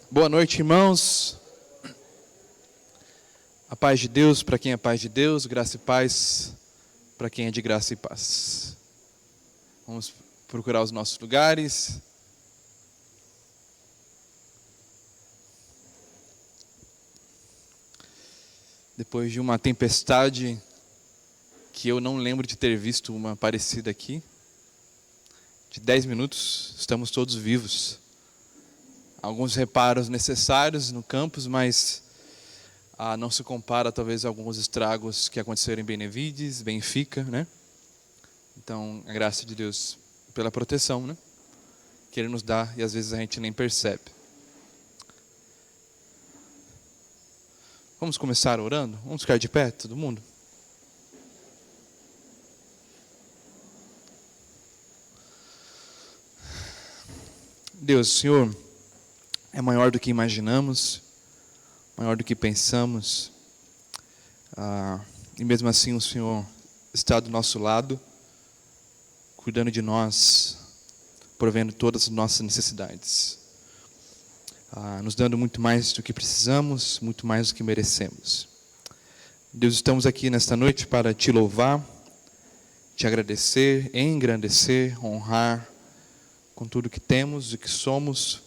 Boa noite, irmãos. A paz de Deus para quem é paz de Deus, graça e paz para quem é de graça e paz. Vamos procurar os nossos lugares. Depois de uma tempestade que eu não lembro de ter visto uma parecida aqui, de 10 minutos, estamos todos vivos. Alguns reparos necessários no campus, mas não se compara talvez a alguns estragos que aconteceram em Benevides, Benfica, né? Então, a graça de Deus pela proteção, né? Que Ele nos dá e às vezes a gente nem percebe. Vamos começar orando? Vamos ficar de pé, todo mundo? Deus, o Senhor é maior do que imaginamos, maior do que pensamos. E mesmo assim o Senhor está do nosso lado, cuidando de nós, provendo todas as nossas necessidades. Nos dando muito mais do que precisamos, muito mais do que merecemos. Deus, estamos aqui nesta noite para Te louvar, Te agradecer, engrandecer, honrar com tudo que temos e que somos.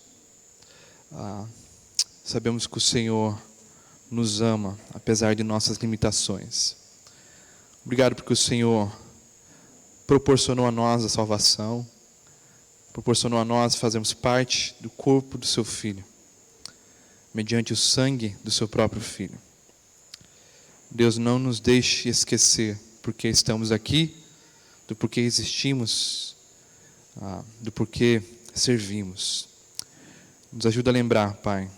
Sabemos que o Senhor nos ama, apesar de nossas limitações. Obrigado porque o Senhor proporcionou a nós a salvação, proporcionou a nós fazermos parte do corpo do Seu Filho, mediante o sangue do Seu próprio Filho. Deus, não nos deixe esquecer porque estamos aqui, do porquê existimos, do porquê servimos. Nos ajuda a lembrar, Pai,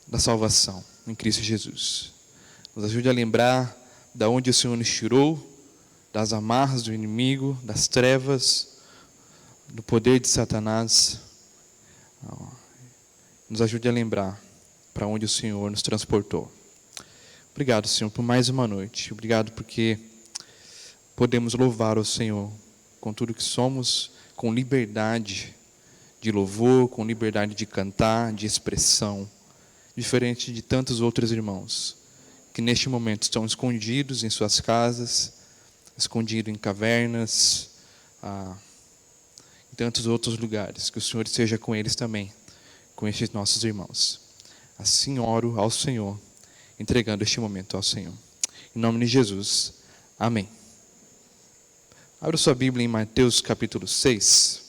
da salvação em Cristo Jesus. Nos ajude a lembrar da onde o Senhor nos tirou, das amarras do inimigo, das trevas, do poder de Satanás. Nos ajude a lembrar para onde o Senhor nos transportou. Obrigado, Senhor, por mais uma noite. Obrigado porque podemos louvar o Senhor com tudo que somos, com liberdade de louvor, com liberdade de cantar, de expressão, diferente de tantos outros irmãos que neste momento estão escondidos em suas casas, escondidos em cavernas, em tantos outros lugares. Que o Senhor esteja com eles também, com estes nossos irmãos. Assim oro ao Senhor, entregando este momento ao Senhor. Em nome de Jesus, amém. Abra sua Bíblia em Mateus capítulo 6.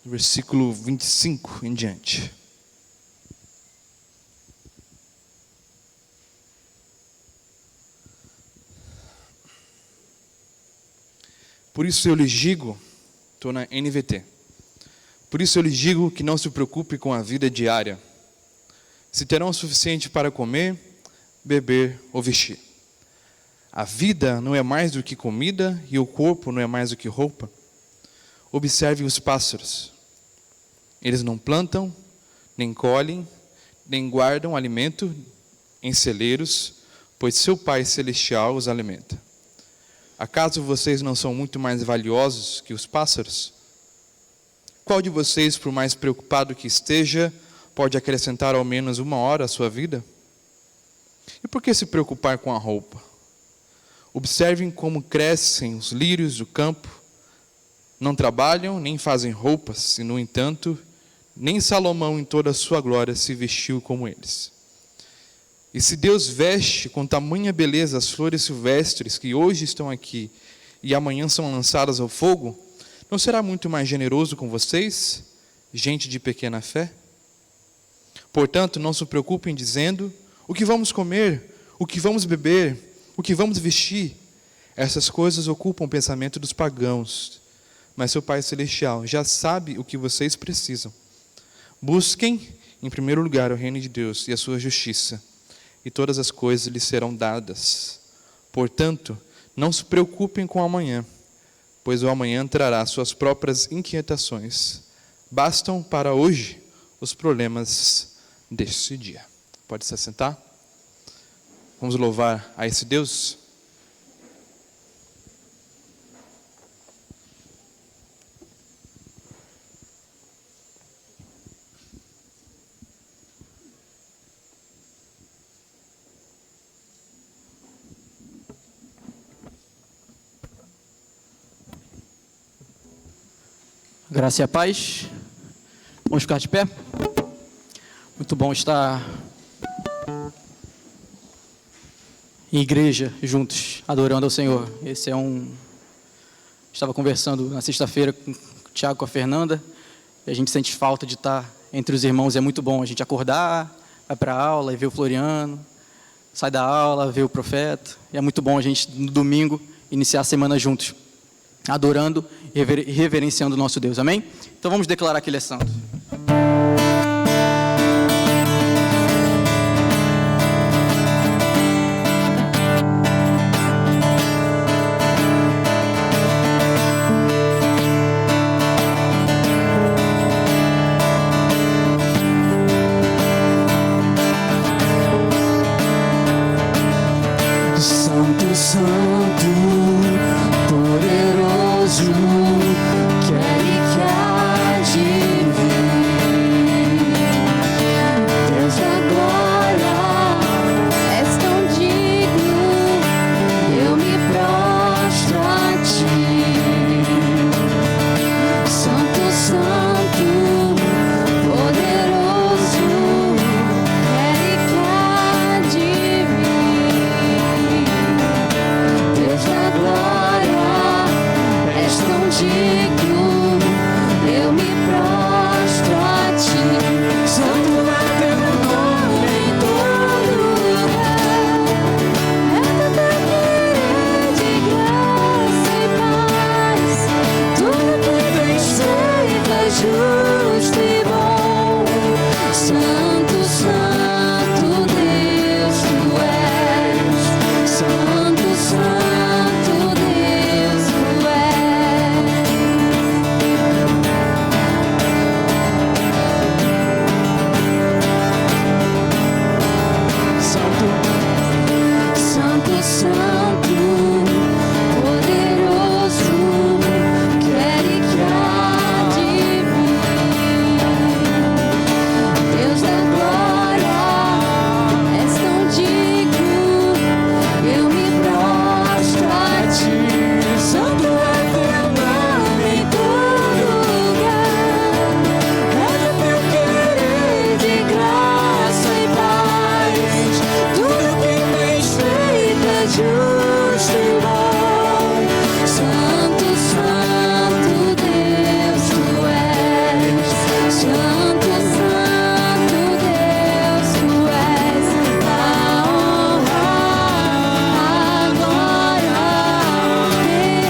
Versículo 25 em diante. Por isso eu lhes digo, estou na NVT, por isso eu lhes digo que não se preocupe com a vida diária, se terão o suficiente para comer, beber ou vestir. A vida não é mais do que comida e o corpo não é mais do que roupa. Observe os pássaros. Eles não plantam, nem colhem, nem guardam alimento em celeiros, pois seu Pai Celestial os alimenta. Acaso vocês não são muito mais valiosos que os pássaros? Qual de vocês, por mais preocupado que esteja, pode acrescentar ao menos 1 hora à sua vida? E por que se preocupar com a roupa? Observem como crescem os lírios do campo. Não trabalham, nem fazem roupas, e, no entanto, nem Salomão em toda a sua glória se vestiu como eles. E se Deus veste com tamanha beleza as flores silvestres que hoje estão aqui e amanhã são lançadas ao fogo, não será muito mais generoso com vocês, gente de pequena fé? Portanto, não se preocupem dizendo: o que vamos comer, o que vamos beber, o que vamos vestir? Essas coisas ocupam o pensamento dos pagãos, mas seu Pai Celestial já sabe o que vocês precisam. Busquem, em primeiro lugar, o reino de Deus e a sua justiça, e todas as coisas lhes serão dadas. Portanto, não se preocupem com o amanhã, pois o amanhã trará suas próprias inquietações. Bastam para hoje os problemas deste dia. Pode se assentar? Vamos louvar a esse Deus? Graça e a paz. Vamos ficar de pé? Muito bom estar em igreja, juntos, adorando ao Senhor. Estava conversando na sexta-feira com o Tiago, com a Fernanda, e a gente sente falta de estar entre os irmãos. É muito bom a gente acordar, vai para a aula e ver o Floriano, sai da aula, vê o profeta. E é muito bom a gente, no domingo, iniciar a semana juntos, adorando e reverenciando o nosso Deus, amém? Então vamos declarar que Ele é santo. Santo, Santo, poderoso, que Ele que há de vir. Deus da glória, és tão digno, eu me prostro a Ti. Santo, Santo, poderoso, Ele que há de vir. Deus da glória, és tão digno, eu me prostro a Ti. Santo é teu nome em todo lugar, é teu querer de graça e paz. Tudo que tens feito é justo e bom. Santo, Santo Deus Tu és. Santo, Santo Deus Tu és. Santo, Santo, Santo, poderoso, que Ele que há de vir. Deus da glória, és tão digno, eu me prostro a Ti. Santo é teu nome em todo lugar, é teu querer de graça e paz. Tudo que tens feito é justo e bom. Santo, Santo Deus Tu és. Santo, Santo Deus Tu és. A honra, a glória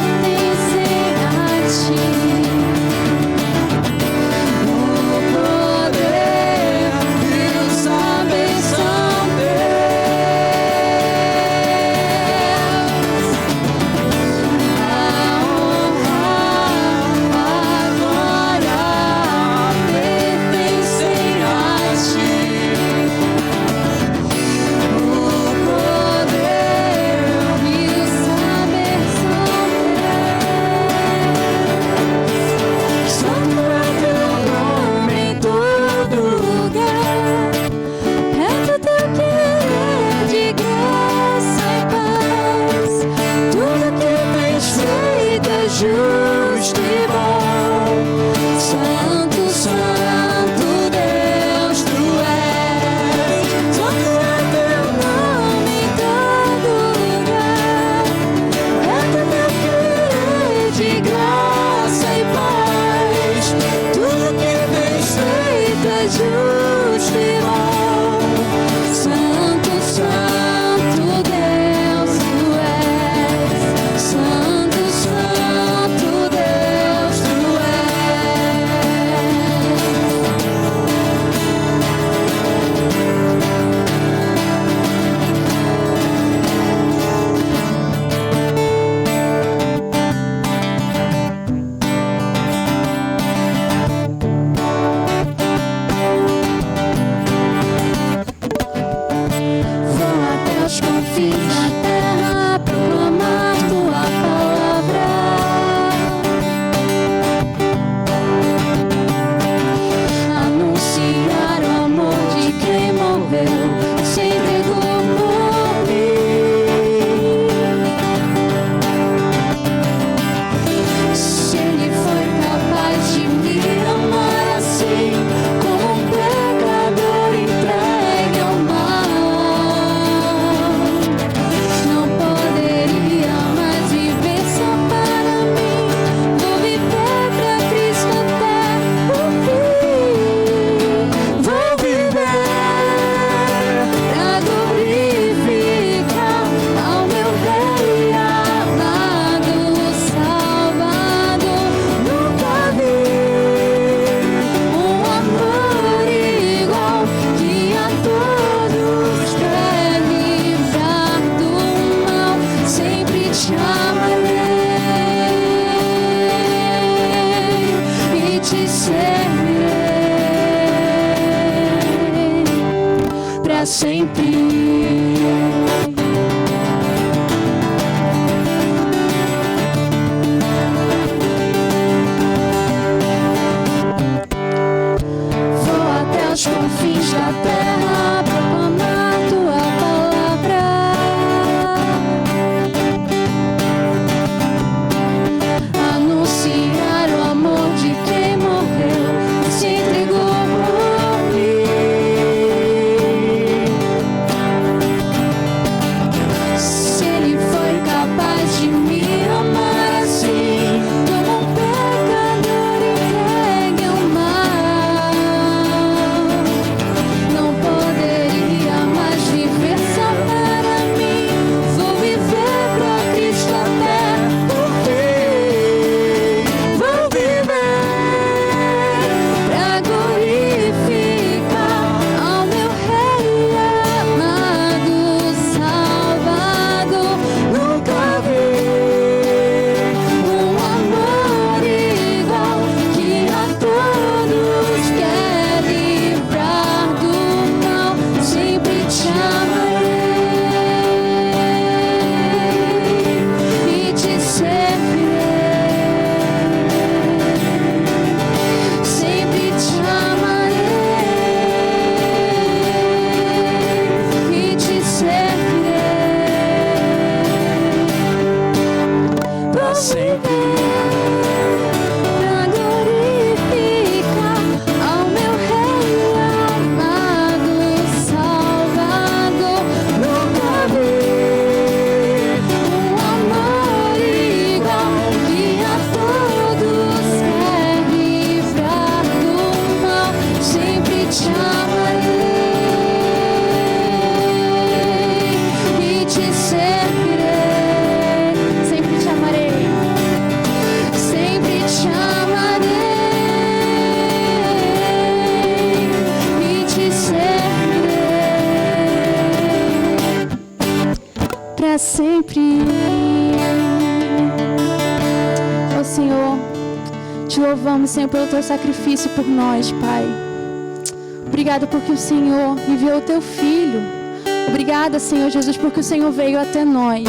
pertencem a Ti. O poder e a bênção terra, proclamar tua palavra. Anunciar o amor de quem morreu, se entregou por mim. Se ele foi capaz de me amar assim, como um pecador entregue ao mal, não poderia mais viver só para mim. Vou viver pra Cristo até o fim. Vou viver pra glorificar ao meu Rei amado, Salvador. Nunca vi um amor igual, que a todos quer livrar do mal. Sempre te amarei e te servirei pra sempre. Vou até os confins da terra, proclamar tua palavra. Anunciar o amor de quem morreu, se entregou por mim. Se ele foi capaz de me amar assim, como um pecador entregue ao mal, não poderia mais viver só para mim. Vou viver pra Cristo até o fim. Vou viver pra glorificar ao meu Rei amado, Salvador. Nunca vi um amor igual, que a todos quer livrar do mal. Sempre te amarei e te servirei. Sempre te amarei e te servirei pra sempre. Pra glorificar ao meu Rei amado, Salvador. Nunca vi um amor igual, que a todos quer livrar do mal. Sempre te amarei e te servirei. Sempre te amarei. Sempre te amarei e te servirei pra sempre. Ó Senhor, te louvamos, Senhor, pelo teu sacrifício por nós, Pai. Obrigada porque o Senhor enviou o teu Filho. Obrigada, Senhor Jesus, porque o Senhor veio até nós.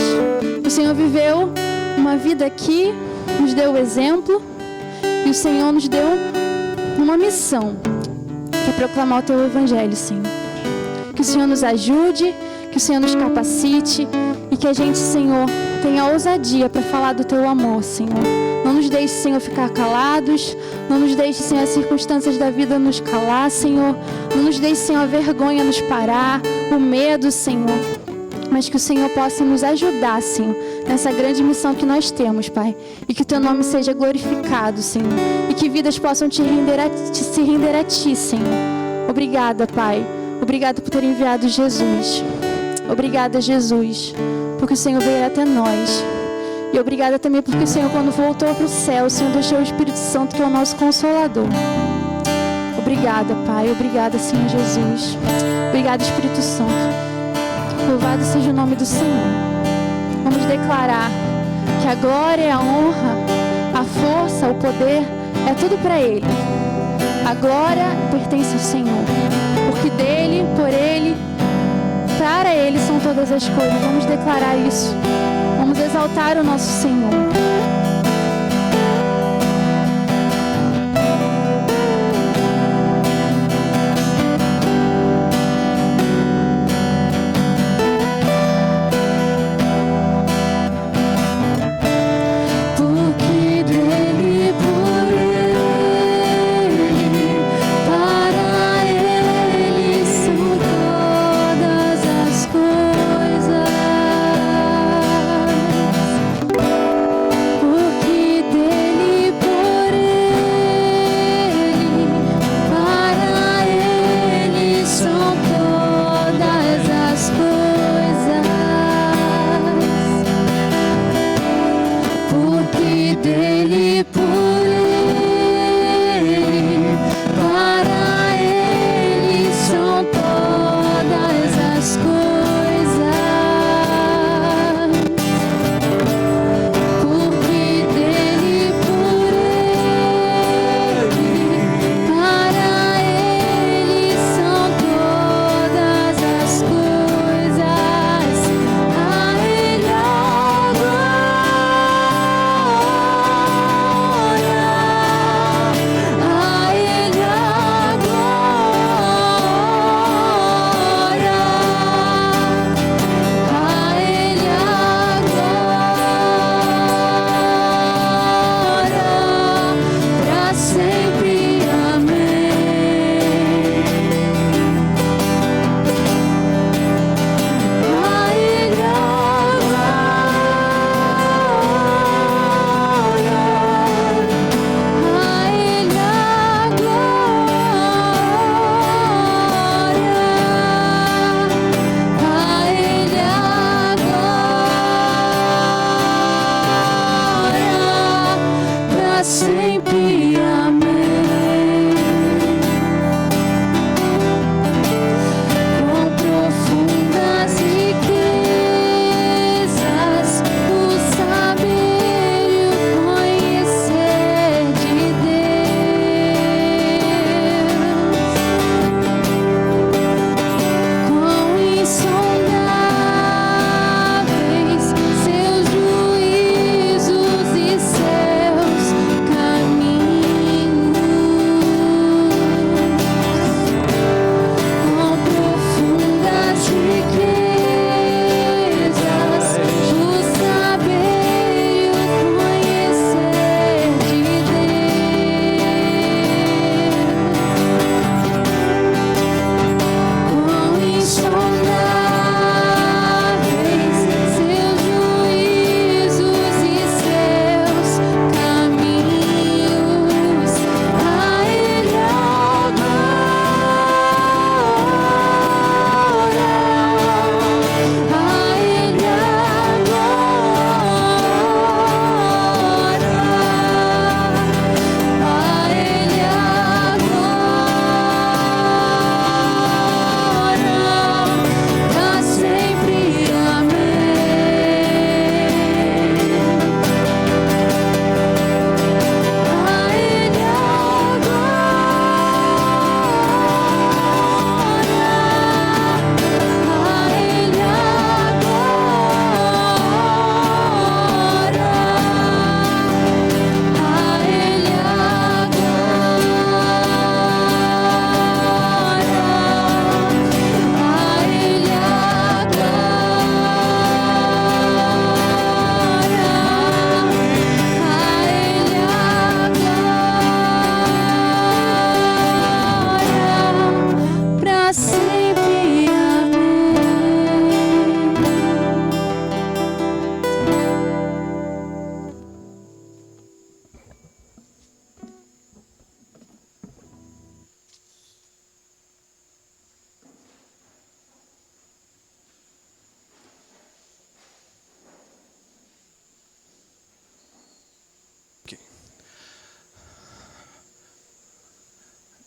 O Senhor viveu uma vida aqui, nos deu o exemplo, e o Senhor nos deu uma missão, que é proclamar o teu Evangelho, Senhor. Que o Senhor nos ajude, que o Senhor nos capacite e que a gente, Senhor, tenha ousadia para falar do teu amor, Senhor. Não nos deixe, Senhor, ficar calados. Não nos deixe, Senhor, as circunstâncias da vida nos calar, Senhor. Não nos deixe, Senhor, a vergonha nos parar, o medo, Senhor. Mas que o Senhor possa nos ajudar, Senhor, nessa grande missão que nós temos, Pai. E que o teu nome seja glorificado, Senhor. E que vidas possam se render a ti, Senhor. Obrigada, Pai. Obrigada por ter enviado Jesus. Obrigada, Jesus, porque o Senhor veio até nós. E obrigada também porque o Senhor, quando voltou para o céu, o Senhor deixou o Espírito Santo, que é o nosso Consolador. Obrigada, Pai. Obrigada, Senhor Jesus. Obrigada, Espírito Santo. Louvado seja o nome do Senhor. Vamos declarar que a glória, a honra, a força, o poder é tudo para Ele. A glória pertence ao Senhor, porque dele, por Ele, para para Ele são todas as coisas. Vamos declarar isso. Vamos exaltar o nosso Senhor.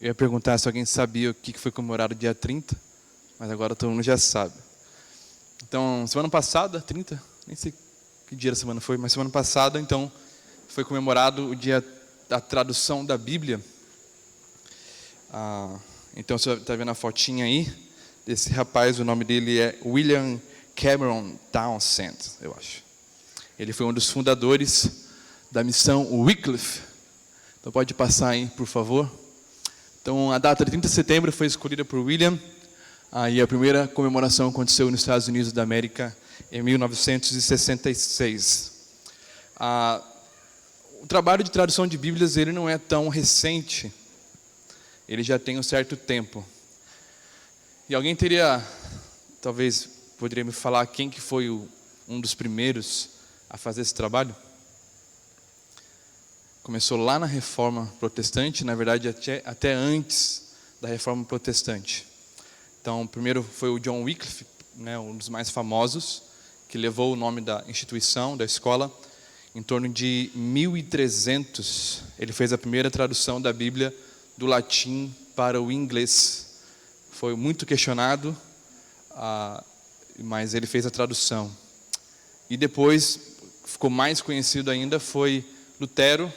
Eu ia perguntar se alguém sabia o que foi comemorado dia 30, mas agora todo mundo já sabe. Então, semana passada, 30, nem sei que dia da semana foi, mas semana passada, então, foi comemorado o dia da tradução da Bíblia. Então, você está vendo a fotinha aí. Esse rapaz, o nome dele é William Cameron Townsend, eu acho. Ele foi um dos fundadores da missão Wycliffe. Então pode passar aí, por favor. Então a data de 30 de setembro foi escolhida por William. E a primeira comemoração aconteceu nos Estados Unidos da América em 1966. O trabalho de tradução de Bíblias ele não é tão recente. Ele já tem um certo tempo. E alguém talvez poderia me falar quem que foi um dos primeiros a fazer esse trabalho? Começou lá na Reforma Protestante, na verdade até antes da Reforma Protestante. Então, primeiro foi o John Wycliffe, né, um dos mais famosos, que levou o nome da instituição, da escola. Em torno de 1300, ele fez a primeira tradução da Bíblia do latim para o inglês. Foi muito questionado, mas ele fez a tradução. E depois, ficou mais conhecido ainda, foi Lutero,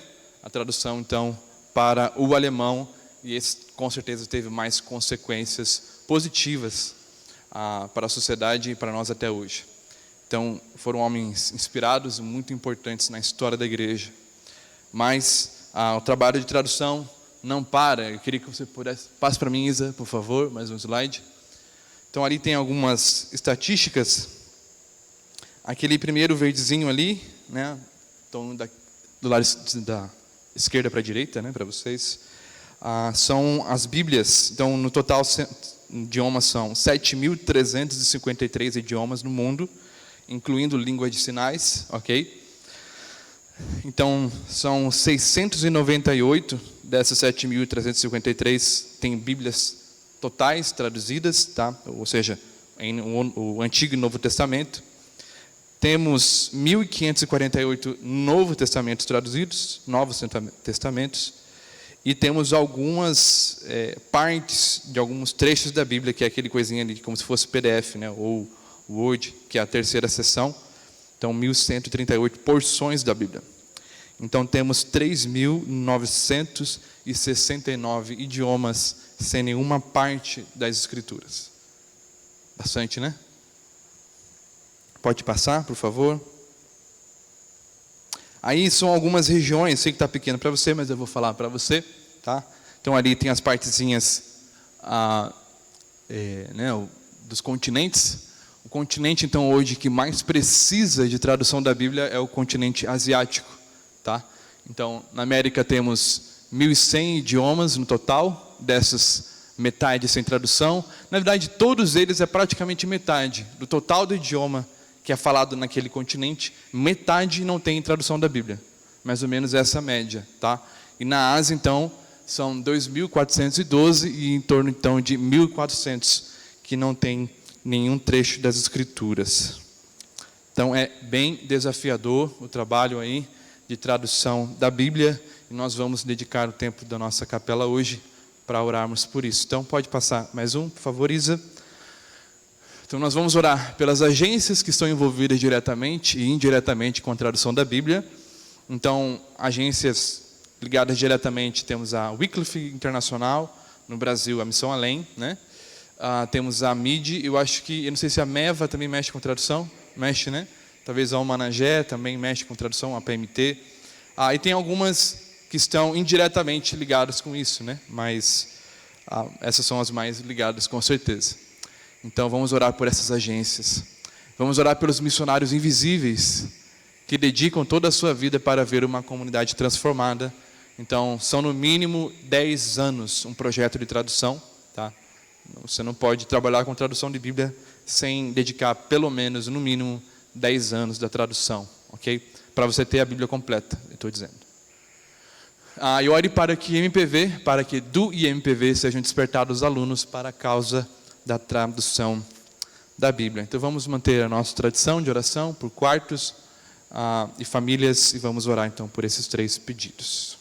a tradução então para o alemão, e esse com certeza teve mais consequências positivas para a sociedade e para nós até hoje. Então, foram homens inspirados, muito importantes na história da igreja. Mas o trabalho de tradução não para. Eu queria que você pudesse... Passe para mim, Isa, por favor, mais um slide. Então, ali tem algumas estatísticas. Aquele primeiro verdezinho ali, né? Então, do lado da esquerda para a direita, né, para vocês, são as Bíblias. Então, no total, idiomas são 7.353 idiomas no mundo, incluindo língua de sinais, ok? Então, são 698 dessas 7.353 tem Bíblias totais traduzidas, tá? Ou seja, em o Antigo e Novo Testamento. Temos 1.548 Novos Testamentos traduzidos, Novos Testamentos, e temos algumas partes de alguns trechos da Bíblia, que é aquele coisinha ali, como se fosse PDF, né? Ou Word, que é a terceira seção. Então, 1.138 porções da Bíblia. Então, temos 3.969 idiomas sem nenhuma parte das Escrituras. Bastante, né? Pode passar, por favor. Aí são algumas regiões, sei que está pequeno para você, mas eu vou falar para você, tá? Então ali tem as partezinhas dos continentes. O continente, então, hoje que mais precisa de tradução da Bíblia é o continente asiático, tá? Então, na América temos 1.100 idiomas no total, dessas metade sem tradução. Na verdade, todos eles é praticamente metade do total do idioma que é falado naquele continente, metade não tem tradução da Bíblia. Mais ou menos essa média, tá? E na Ásia, então, são 2.412 e em torno, então, de 1.400 que não tem nenhum trecho das Escrituras. Então, é bem desafiador o trabalho aí de tradução da Bíblia e nós vamos dedicar o tempo da nossa capela hoje para orarmos por isso. Então, pode passar mais um, por favor, Isa. Então, nós vamos orar pelas agências que estão envolvidas diretamente e indiretamente com a tradução da Bíblia. Então, agências ligadas diretamente, temos a Wycliffe Internacional, no Brasil, a Missão Além, né? Temos a MIDI, eu não sei se a MEVA também mexe com tradução, mexe, né? Talvez a Almanagé também mexe com tradução, a PMT. E tem algumas que estão indiretamente ligadas com isso, né? Mas essas são as mais ligadas, com certeza. Então, vamos orar por essas agências. Vamos orar pelos missionários invisíveis, que dedicam toda a sua vida para ver uma comunidade transformada. Então, são no mínimo 10 anos um projeto de tradução, tá? Você não pode trabalhar com tradução de Bíblia sem dedicar pelo menos, no mínimo, 10 anos da tradução, ok? Para você ter a Bíblia completa, eu estou dizendo. E ore para que do IMPV sejam despertados alunos para a causa da tradução da Bíblia. Então vamos manter a nossa tradição de oração por quartos e famílias e vamos orar então por esses 3 pedidos.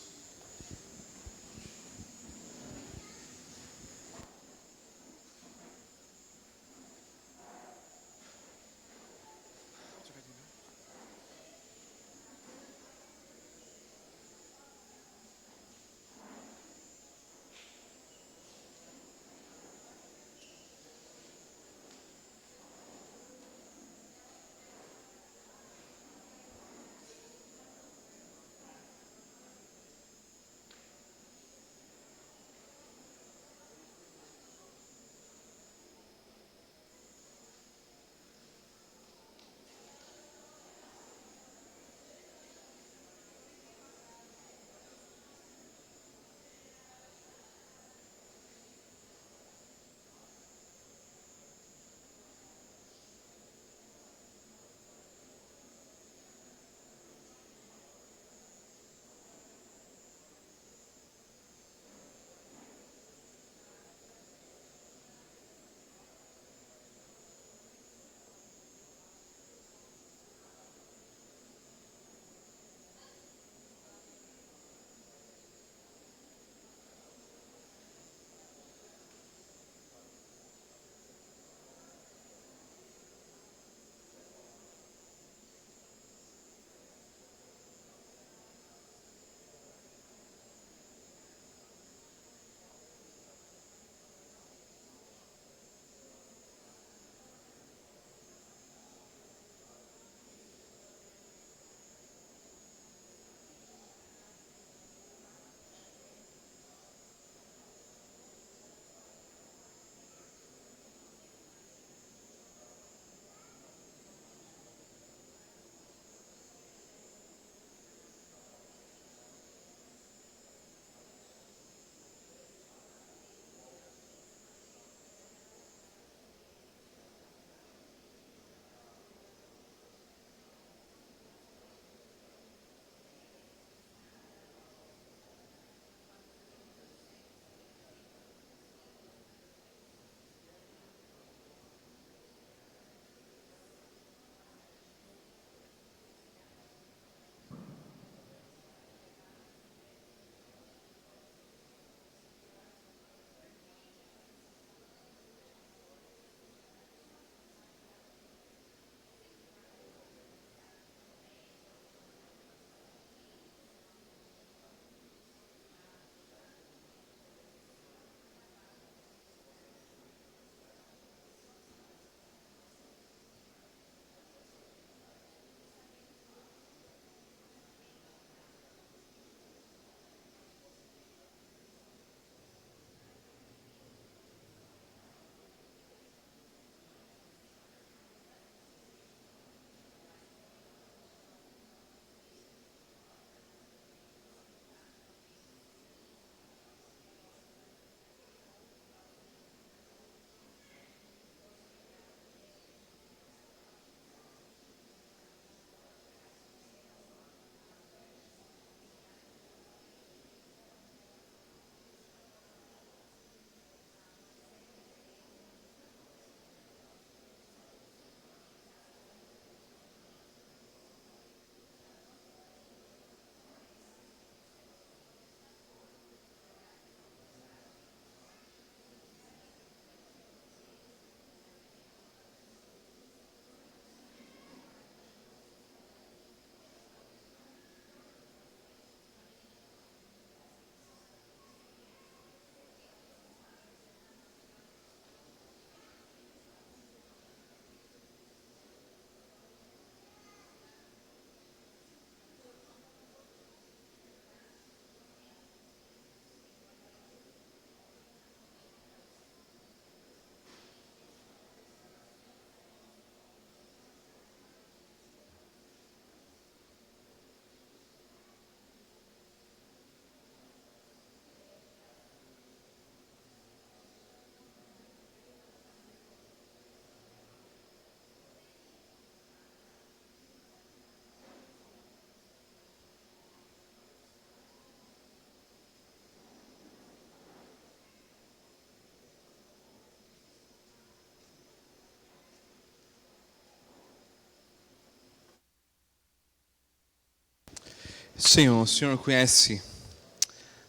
Senhor, o Senhor conhece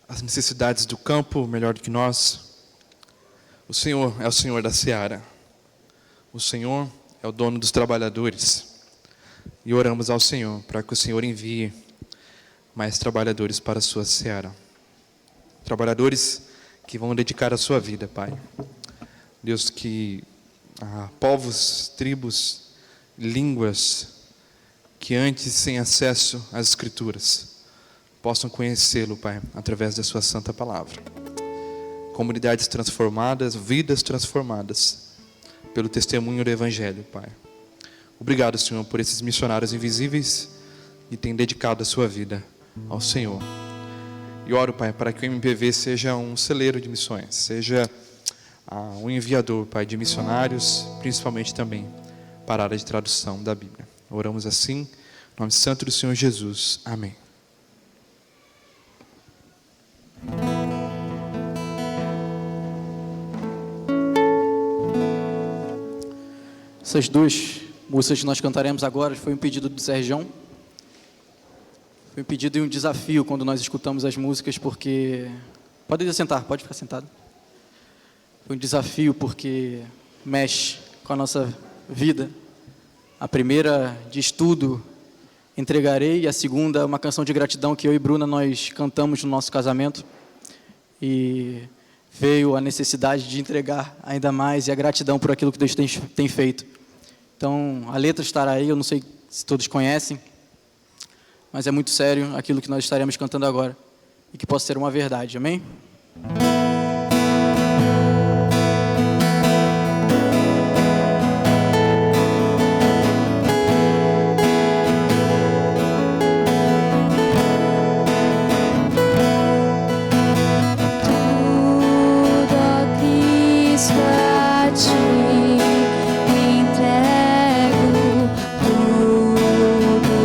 as necessidades do campo melhor do que nós. O Senhor é o Senhor da seara. O Senhor é o dono dos trabalhadores. E oramos ao Senhor para que o Senhor envie mais trabalhadores para a sua seara. Trabalhadores que vão dedicar a sua vida, Pai. Deus, que povos, tribos, línguas que antes sem acesso às Escrituras possam conhecê-lo, Pai, através da sua santa palavra. Comunidades transformadas, vidas transformadas pelo testemunho do Evangelho, Pai. Obrigado, Senhor, por esses missionários invisíveis que têm dedicado a sua vida ao Senhor. E oro, Pai, para que o MPV seja um celeiro de missões, seja um enviador, Pai, de missionários, principalmente também para a área de tradução da Bíblia. Oramos assim, em nome santo do Senhor Jesus. Amém. Essas duas músicas que nós cantaremos agora foi um pedido do Sergião. Foi um pedido e um desafio quando nós escutamos as músicas, porque... Pode sentar, pode ficar sentado. Foi um desafio porque mexe com a nossa vida. A primeira de estudo, Entregarei, e a segunda, uma canção de gratidão que eu e Bruna nós cantamos no nosso casamento. E veio a necessidade de entregar ainda mais e a gratidão por aquilo que Deus tem feito. Então, a letra estará aí, eu não sei se todos conhecem, mas é muito sério aquilo que nós estaremos cantando agora. E que possa ser uma verdade, amém?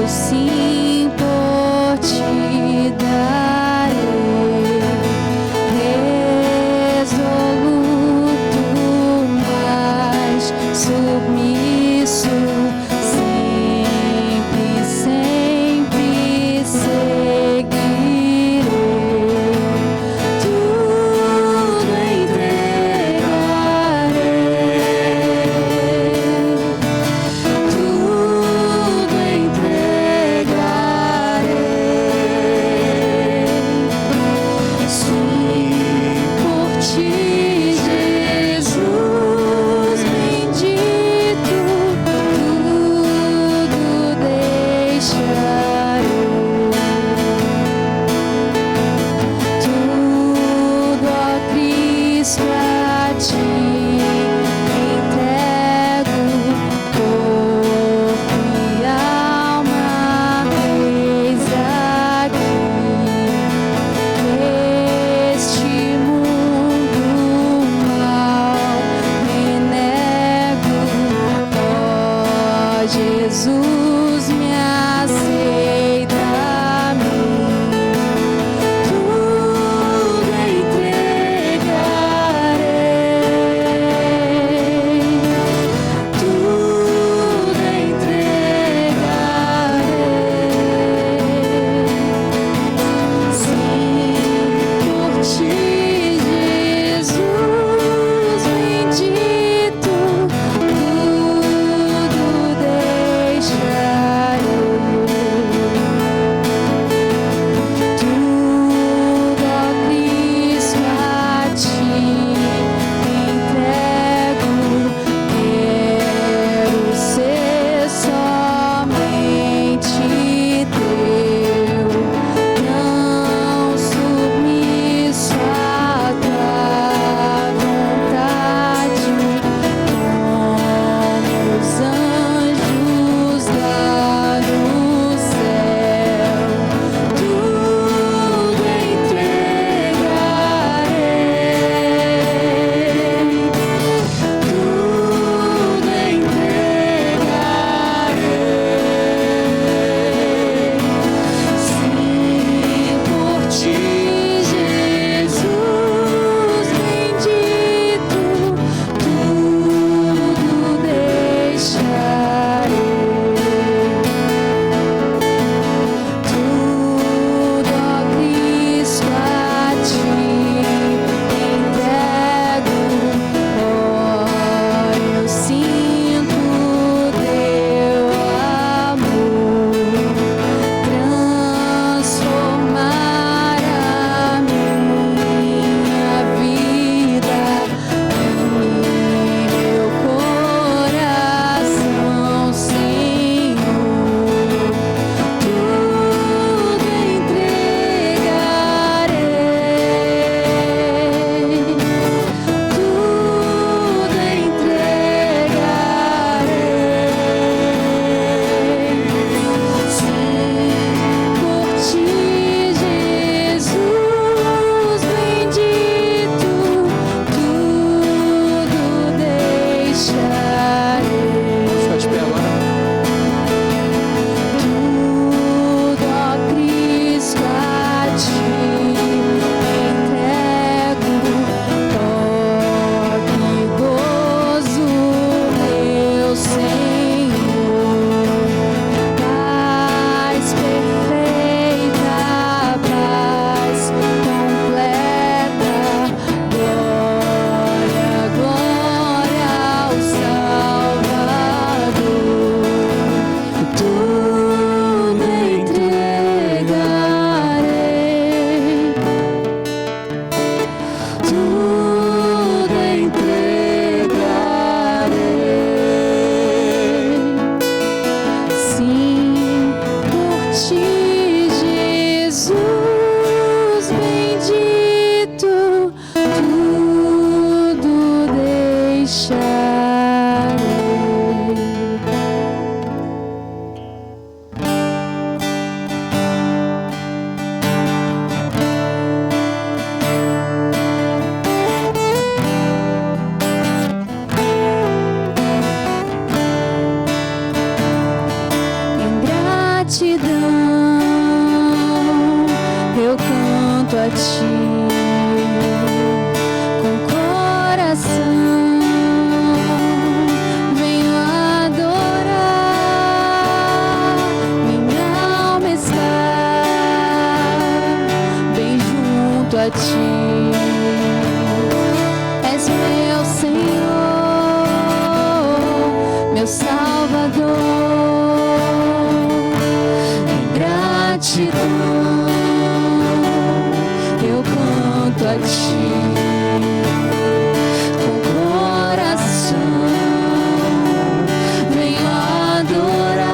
Sim, por ti darei. gratidão, eu canto a ti com coração, venho adorar, minha alma está bem junto a ti. És meu Senhor, meu Salvador, em gratidão eu canto a ti com coração, venho adorar,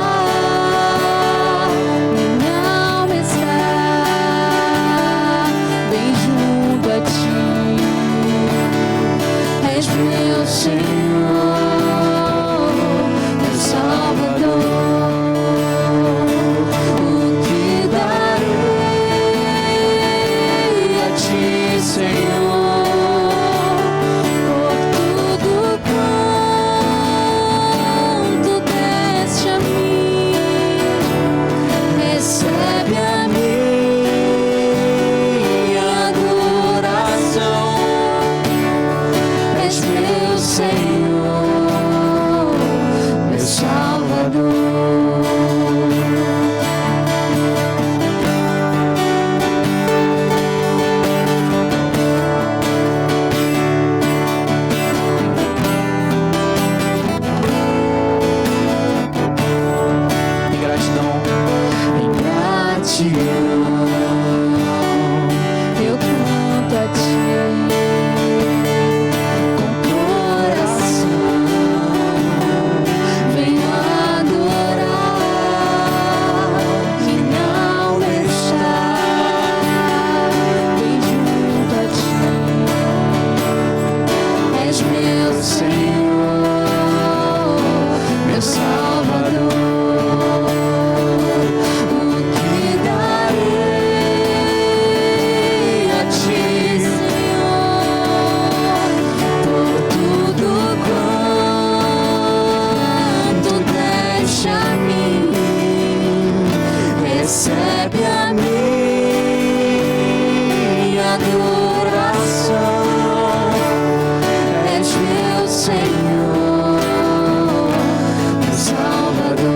minha alma está bem junto a ti. És meu Senhor, meu Salvador, o que darei a ti, Senhor, por tudo quanto deste a mim. Recebe a minha adoração. És meu Senhor, meu Salvador. Em gratidão, Em gratidão eu canto a ti com coração, venho adorar, minha alma está bem junto a ti. És meu Senhor, meu Salvador, o que darei a ti, Senhor, por tudo quanto deste a mim. Recebe a minha adoração. És meu Senhor, meu Salvador,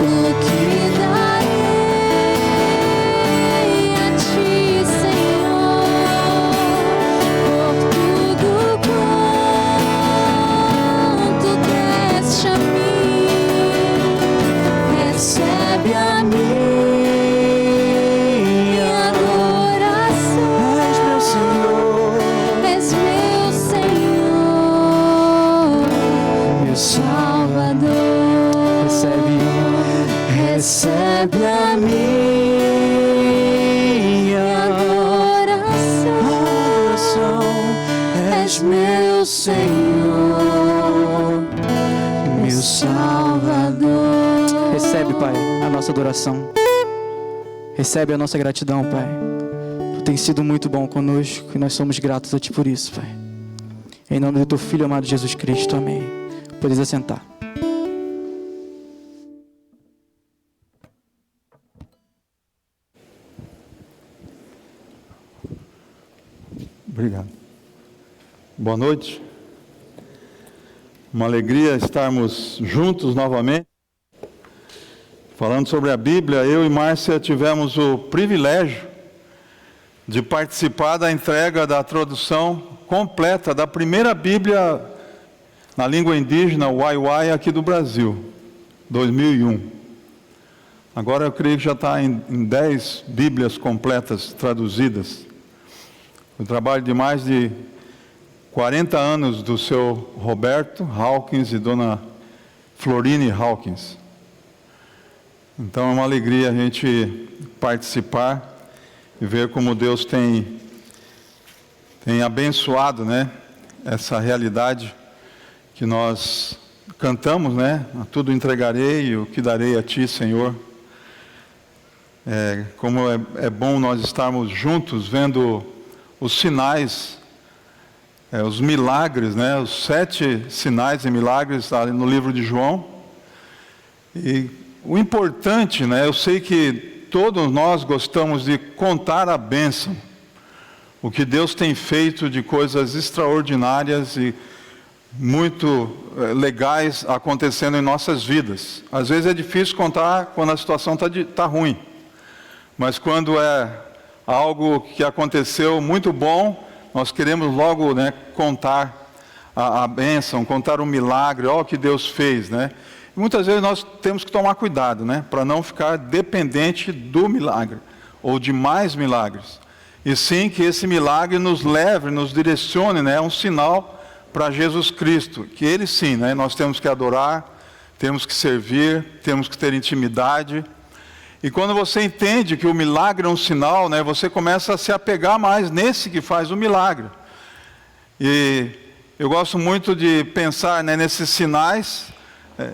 o que darei a ti, Senhor, por tudo quanto deste a mim. Recebe a minha adoração. És meu Senhor, és meu Senhor, meu Salvador. Recebe a minha adoração. És meu Senhor, meu Salvador. recebe, Pai, a nossa adoração. Recebe a nossa gratidão, Pai. Tu tens sido muito bom conosco e nós somos gratos a Ti por isso, Pai. Em nome do Teu Filho amado Jesus Cristo, amém. Podes assentar. Obrigado. Boa noite. Uma alegria estarmos juntos novamente. Falando sobre a Bíblia, eu e Márcia tivemos o privilégio de participar da entrega da tradução completa da primeira Bíblia na língua indígena, Waiwai, aqui do Brasil, 2001. Agora eu creio que já está em 10 Bíblias completas traduzidas. O trabalho de mais de 40 anos do seu Roberto Hawkins e dona Florine Hawkins. Então é uma alegria a gente participar e ver como Deus tem abençoado, né, essa realidade que nós cantamos, né? A tudo entregarei, o que darei a Ti, Senhor. Como é bom nós estarmos juntos vendo os sinais, os milagres, né? Os 7 sinais e milagres no livro de João. E o importante, né, eu sei que todos nós gostamos de contar a bênção, o que Deus tem feito de coisas extraordinárias e muito legais acontecendo em nossas vidas. Às vezes é difícil contar quando a situação está ruim, mas quando é algo que aconteceu muito bom, nós queremos logo, né, contar a bênção, contar o milagre, ó, o que Deus fez, né? E muitas vezes nós temos que tomar cuidado, né, para não ficar dependente do milagre ou de mais milagres. E sim que esse milagre nos leve, nos direcione, né, um sinal para Jesus Cristo, que Ele sim, né, nós temos que adorar, temos que servir, temos que ter intimidade. E quando você entende que o milagre é um sinal, né, você começa a se apegar mais nesse que faz o milagre. E eu gosto muito de pensar, né, nesses sinais.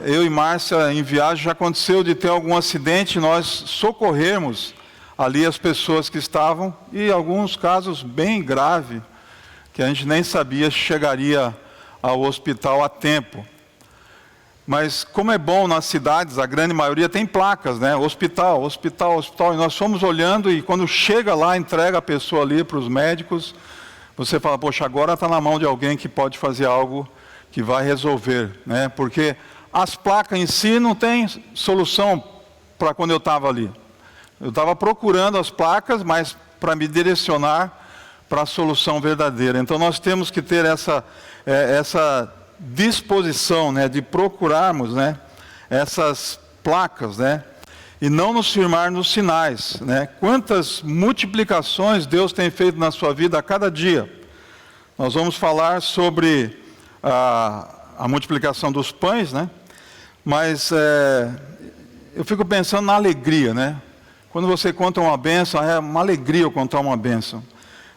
Eu e Márcia, em viagem, já aconteceu de ter algum acidente, nós socorrermos ali as pessoas que estavam, e alguns casos bem graves, que a gente nem sabia se chegaria ao hospital a tempo. Mas como é bom nas cidades, a grande maioria tem placas, né? Hospital, hospital, hospital. E nós fomos olhando e quando chega lá, entrega a pessoa ali para os médicos, você fala, poxa, agora está na mão de alguém que pode fazer algo que vai resolver, né? Porque as placas em si não tem solução para quando eu estava ali. Eu estava procurando as placas, mas para me direcionar para a solução verdadeira. Então nós temos que ter essa disposição, né, de procurarmos, né, essas placas, né, e não nos firmar nos sinais, né. Quantas multiplicações Deus tem feito na sua vida a cada dia. Nós vamos falar sobre a multiplicação dos pães, né, mas eu fico pensando na alegria, né. Quando você conta uma bênção, é uma alegria eu contar uma bênção.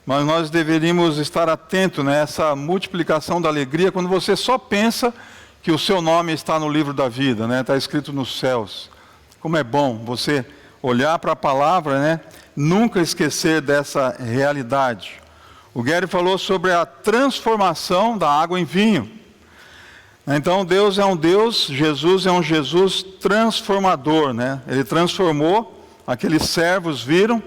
Mas nós deveríamos estar atentos nessa multiplicação da alegria quando você só pensa que o seu nome está no livro da vida, né? Está escrito nos céus. Como é bom você olhar para a palavra, né? Nunca esquecer dessa realidade. O Gary falou sobre a transformação da água em vinho. Então Deus é um Deus, Jesus é um Jesus transformador, né? Ele transformou, aqueles servos viram,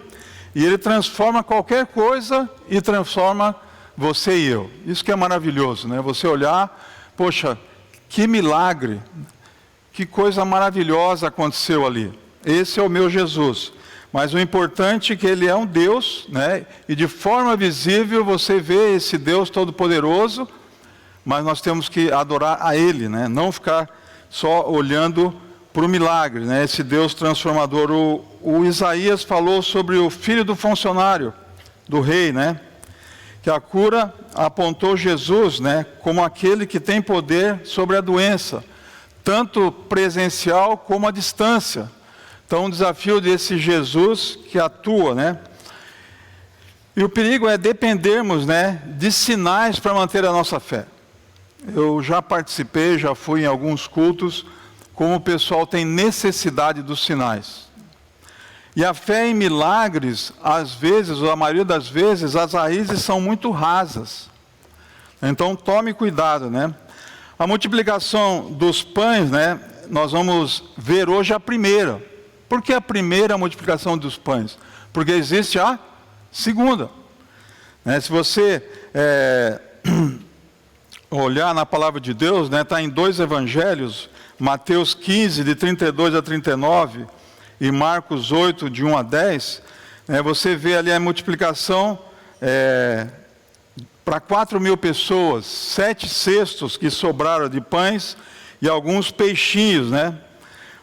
e Ele transforma qualquer coisa e transforma você e eu. Isso que é maravilhoso, né? Você olhar, poxa, que milagre, que coisa maravilhosa aconteceu ali. Esse é o meu Jesus. Mas o importante é que Ele é um Deus, né? E de forma visível você vê esse Deus Todo-Poderoso, mas nós temos que adorar a Ele, né? Não ficar só olhando para o milagre, né? Esse Deus transformador. O Isaías falou sobre o filho do funcionário, do rei, né? Que a cura apontou Jesus, né, como aquele que tem poder sobre a doença, tanto presencial como à distância. Então, um desafio desse Jesus que atua, né? E o perigo é dependermos, né, de sinais para manter a nossa fé. Eu já participei, já fui em alguns cultos, como o pessoal tem necessidade dos sinais. E a fé em milagres, às vezes, ou a maioria das vezes, as raízes são muito rasas. Então tome cuidado, né? A multiplicação dos pães, né? Nós vamos ver hoje a primeira. Por que a primeira multiplicação dos pães? Porque existe a segunda. Né? Se você olhar na palavra de Deus, né? Está em 2 evangelhos, Mateus 15, de 32 a 39, e Marcos 8, de 1 a 10, você vê ali a multiplicação para 4.000 pessoas, 7 cestos que sobraram de pães e alguns peixinhos, né?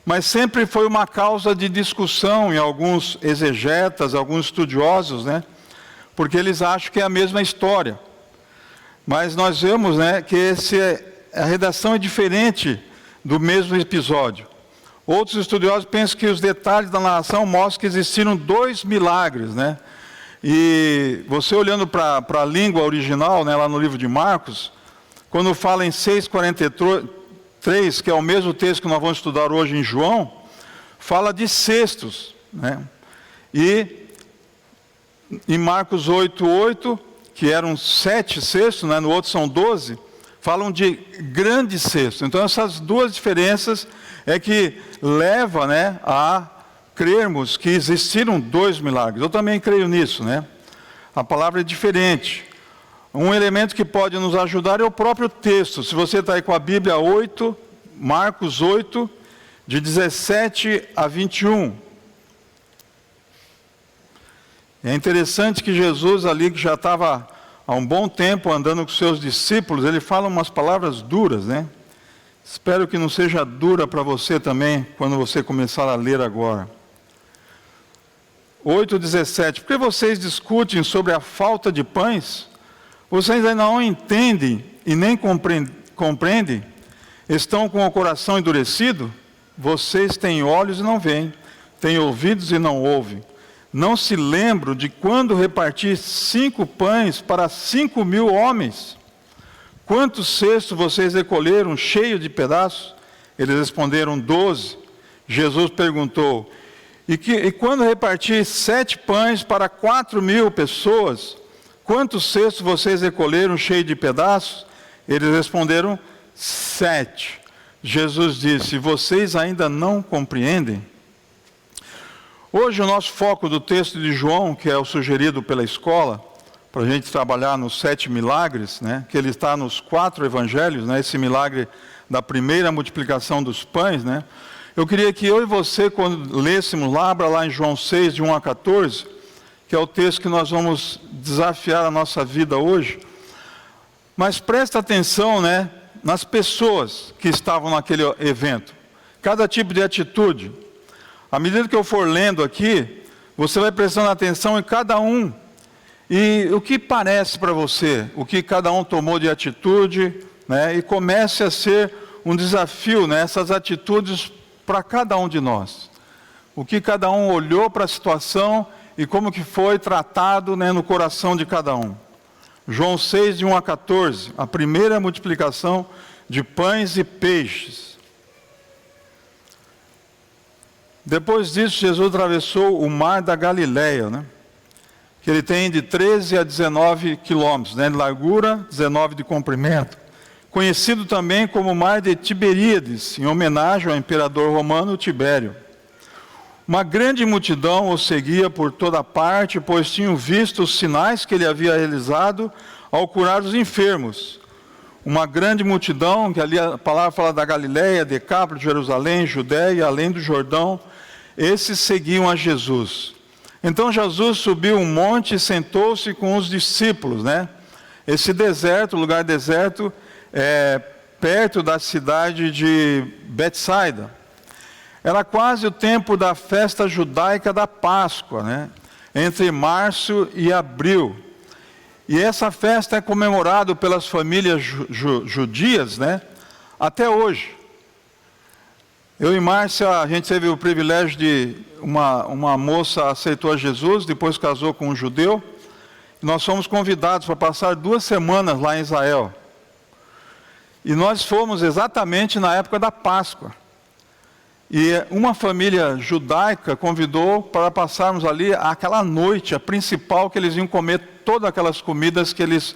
Mas sempre foi uma causa de discussão em alguns exegetas, alguns estudiosos, né? Porque eles acham que é a mesma história. Mas nós vemos, né, que a redação é diferente do mesmo episódio. Outros estudiosos pensam que os detalhes da narração mostram que existiram 2 milagres, né? E você olhando para a língua original, né, lá no livro de Marcos, quando fala em 6,43, que é o mesmo texto que nós vamos estudar hoje em João, fala de cestos, né? E em Marcos 8,8, que eram 7 cestos, né, no outro são 12, falam de grande cesto. Então essas duas diferenças é que leva, né, a crermos que existiram 2 milagres. Eu também creio nisso, né? A palavra é diferente. Um elemento que pode nos ajudar é o próprio texto. Se você está aí com a Bíblia 8, Marcos 8, de 17 a 21. É interessante que Jesus ali, que já estava há um bom tempo andando com seus discípulos, ele fala umas palavras duras, né? Espero que não seja dura para você também, quando você começar a ler agora. 8:17. Por que vocês discutem sobre a falta de pães? Vocês ainda não entendem e nem compreendem? Estão com o coração endurecido? Vocês têm olhos e não veem, têm ouvidos e não ouvem. Não se lembram de quando reparti 5 pães para 5.000 homens? Quantos cestos vocês recolheram cheio de pedaços? Eles responderam 12. Jesus perguntou, e quando reparti 7 pães para 4.000 pessoas, quantos cestos vocês recolheram cheio de pedaços? Eles responderam 7. Jesus disse, vocês ainda não compreendem? Hoje o nosso foco do texto de João, que é o sugerido pela escola, para a gente trabalhar nos 7 milagres, né, que ele está nos 4 evangelhos, né, esse milagre da primeira multiplicação dos pães, né, eu queria que eu e você, quando lêssemos lá, abra lá em João 6, de 1 a 14, que é o texto que nós vamos desafiar a nossa vida hoje, mas presta atenção, né, nas pessoas que estavam naquele evento, cada tipo de atitude. À medida que eu for lendo aqui, você vai prestando atenção em cada um. E o que parece para você, o que cada um tomou de atitude, né? E comece a ser um desafio, né? Essas atitudes para cada um de nós. O que cada um olhou para a situação e como que foi tratado, né, no coração de cada um. João 6, de 1 a 14, a primeira multiplicação de pães e peixes. Depois disso, Jesus atravessou o mar da Galileia, né? Que ele tem de 13 a 19 quilômetros, né, de largura, 19 de comprimento, conhecido também como Mar de Tiberíades, em homenagem ao imperador romano Tibério. Uma grande multidão o seguia por toda parte, pois tinham visto os sinais que ele havia realizado ao curar os enfermos. Uma grande multidão, que ali a palavra fala da Galileia, Decápolis, Jerusalém, Judéia, além do Jordão, esses seguiam a Jesus. Então Jesus subiu um monte e sentou-se com os discípulos, né? Esse deserto, lugar deserto, é perto da cidade de Betsaida. Era quase o tempo da festa judaica da Páscoa, né? Entre março e abril. E essa festa é comemorada pelas famílias judias, né? Até hoje. Eu e Márcia, a gente teve o privilégio de uma moça aceitou a Jesus, depois casou com um judeu. E nós fomos convidados para passar 2 semanas lá em Israel. E nós fomos exatamente na época da Páscoa. E uma família judaica convidou para passarmos ali aquela noite, a principal, que eles iam comer todas aquelas comidas que eles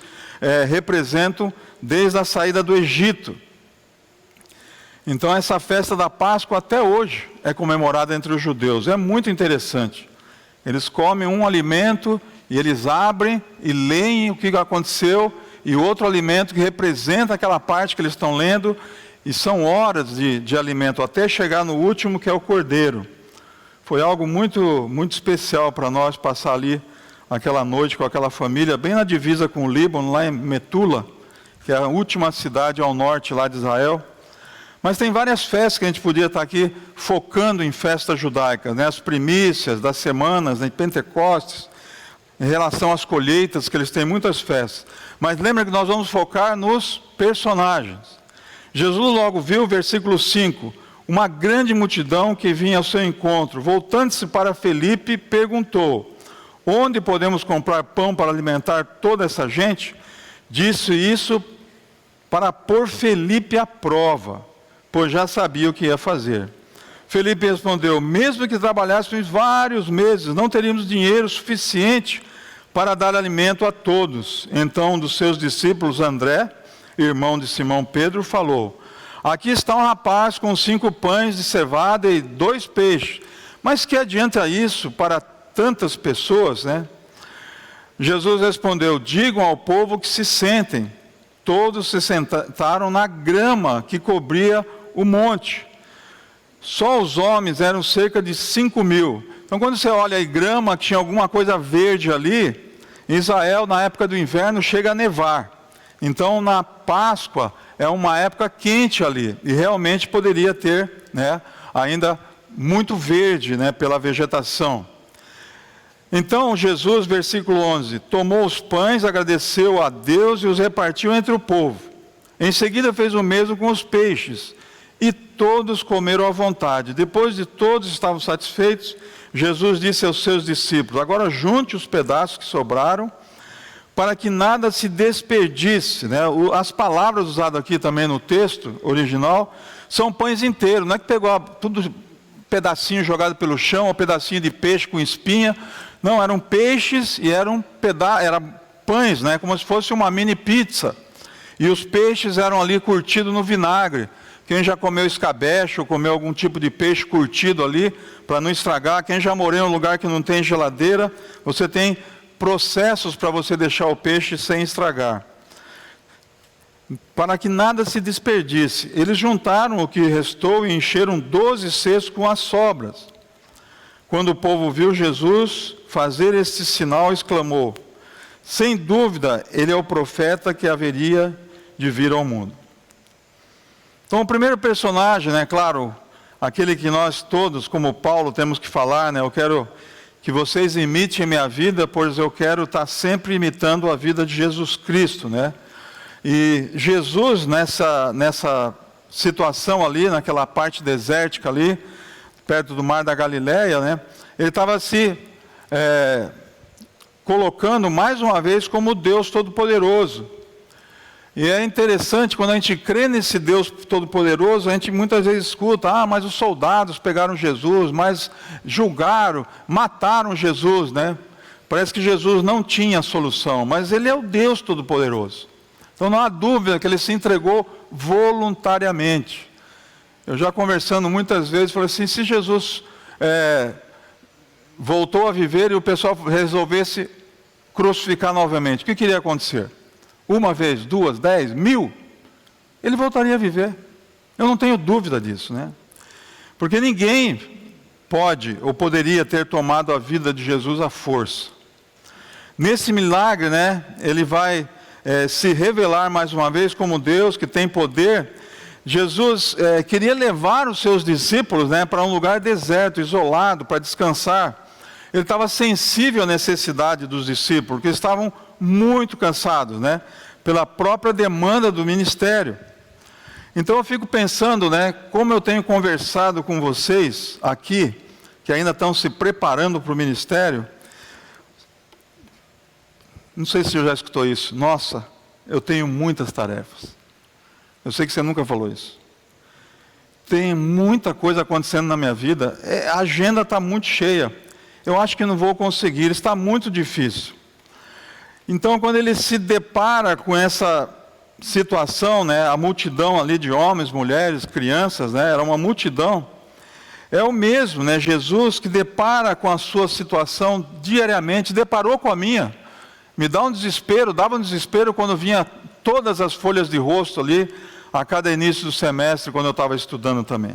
representam desde a saída do Egito. Então essa festa da Páscoa até hoje é comemorada entre os judeus. É muito interessante. Eles comem um alimento e eles abrem e leem o que aconteceu, e outro alimento que representa aquela parte que eles estão lendo, e são horas de alimento, até chegar no último, que é o cordeiro. Foi algo muito, muito especial para nós passar ali aquela noite com aquela família, bem na divisa com o Líbano, lá em Metula, que é a última cidade ao norte lá de Israel. Mas tem várias festas que a gente podia estar aqui focando em festas judaicas, né? As primícias das semanas, né? Pentecostes, em relação às colheitas, que eles têm muitas festas. Mas lembra que nós vamos focar nos personagens. Jesus logo viu, versículo 5, uma grande multidão que vinha ao seu encontro. Voltando-se para Felipe, perguntou, onde podemos comprar pão para alimentar toda essa gente? Disse isso para pôr Felipe à prova, pois já sabia o que ia fazer. Felipe respondeu, mesmo que trabalhássemos vários meses, não teríamos dinheiro suficiente para dar alimento a todos. Então um dos seus discípulos, André, irmão de Simão Pedro, falou: aqui está um rapaz com 5 pães de cevada e 2 peixes. Mas que adianta isso para tantas pessoas, né? Jesus respondeu: digam ao povo que se sentem. Todos se sentaram na grama que cobria o monte. Só os homens eram cerca de 5.000. Então, quando você olha a grama, que tinha alguma coisa verde ali, em Israel, na época do inverno, chega a nevar. Então, na Páscoa, é uma época quente ali. E realmente poderia ter, né, ainda muito verde, né, pela vegetação. Então Jesus, versículo 11, tomou os pães, agradeceu a Deus e os repartiu entre o povo. Em seguida fez o mesmo com os peixes, e todos comeram à vontade. Depois de todos estavam satisfeitos, Jesus disse aos seus discípulos: agora junte os pedaços que sobraram, para que nada se desperdice, né? As palavras usadas aqui também no texto original são pães inteiros, não é que pegou tudo pedacinho jogado pelo chão, ou pedacinho de peixe com espinha. Não, eram peixes e eram pães, né? Como se fosse uma mini pizza. E os peixes eram ali curtidos no vinagre. Quem já comeu escabeche ou comeu algum tipo de peixe curtido ali, para não estragar. Quem já morou em um lugar que não tem geladeira, você tem processos para você deixar o peixe sem estragar. Para que nada se desperdice. Eles juntaram o que restou e encheram 12 cestos com as sobras. Quando o povo viu Jesus fazer este sinal, exclamou: sem dúvida, ele é o profeta que haveria de vir ao mundo. Então, o primeiro personagem, né, claro, aquele que nós todos, como Paulo, temos que falar, né, eu quero que vocês imitem minha vida, pois eu quero estar sempre imitando a vida de Jesus Cristo, né? E Jesus, nessa situação ali, naquela parte desértica ali, perto do mar da Galileia, né? Ele estava se colocando mais uma vez como Deus Todo-Poderoso. E é interessante, quando a gente crê nesse Deus Todo-Poderoso, a gente muitas vezes escuta: mas os soldados pegaram Jesus, mas julgaram, mataram Jesus, né? Parece que Jesus não tinha solução, mas Ele é o Deus Todo-Poderoso. Então não há dúvida que Ele se entregou voluntariamente. Eu já conversando muitas vezes, falei assim: se Jesus voltou a viver e o pessoal resolvesse crucificar novamente, o que iria acontecer? 1 vez, 2, 10, 1000? Ele voltaria a viver. Eu não tenho dúvida disso, né? Porque ninguém pode ou poderia ter tomado a vida de Jesus à força. Nesse milagre, né, Ele vai se revelar mais uma vez como Deus que tem poder. Jesus queria levar os seus discípulos, né, para um lugar deserto, isolado, para descansar. Ele estava sensível à necessidade dos discípulos, porque estavam muito cansados, né, pela própria demanda do ministério. Então eu fico pensando, né, como eu tenho conversado com vocês aqui, que ainda estão se preparando para o ministério. Não sei se você já escutou isso. Nossa, eu tenho muitas tarefas. Eu sei que você nunca falou isso. Tem muita coisa acontecendo na minha vida. A agenda está muito cheia. Eu acho que não vou conseguir. Está muito difícil. Então, quando ele se depara com essa situação, né, a multidão ali de homens, mulheres, crianças, né, era uma multidão. É o mesmo, né, Jesus que depara com a sua situação diariamente, deparou com a minha. Me dá um desespero, dava um desespero quando vinha todas as folhas de rosto ali, a cada início do semestre, quando eu estava estudando também.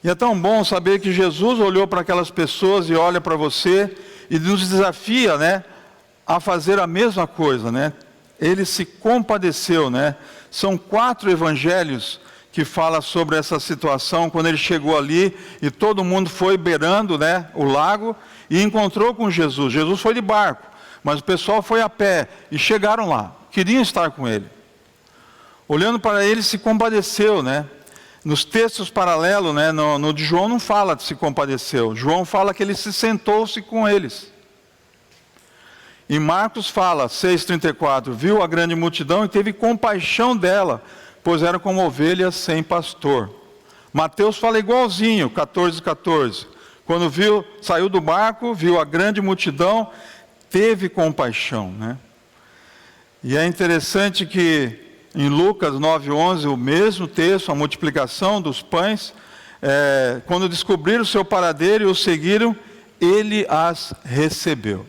E é tão bom saber que Jesus olhou para aquelas pessoas e olha para você e nos desafia, né, a fazer a mesma coisa, né? Ele se compadeceu, né? São 4 evangelhos que falam sobre essa situação, quando ele chegou ali e todo mundo foi beirando, né, o lago e encontrou com Jesus. Jesus foi de barco, mas o pessoal foi a pé e chegaram lá, queriam estar com ele. Olhando para ele, se compadeceu, né? Nos textos paralelos, né, no de João não fala de se compadeceu. João fala que ele se sentou-se com eles. Em Marcos fala, 6,34, viu a grande multidão e teve compaixão dela, pois eram como ovelhas sem pastor. Mateus fala igualzinho, 14,14. Quando saiu do barco, viu a grande multidão, teve compaixão, né? E é interessante que em Lucas 9:11, o mesmo texto, a multiplicação dos pães, quando descobriram o seu paradeiro e o seguiram, ele as recebeu.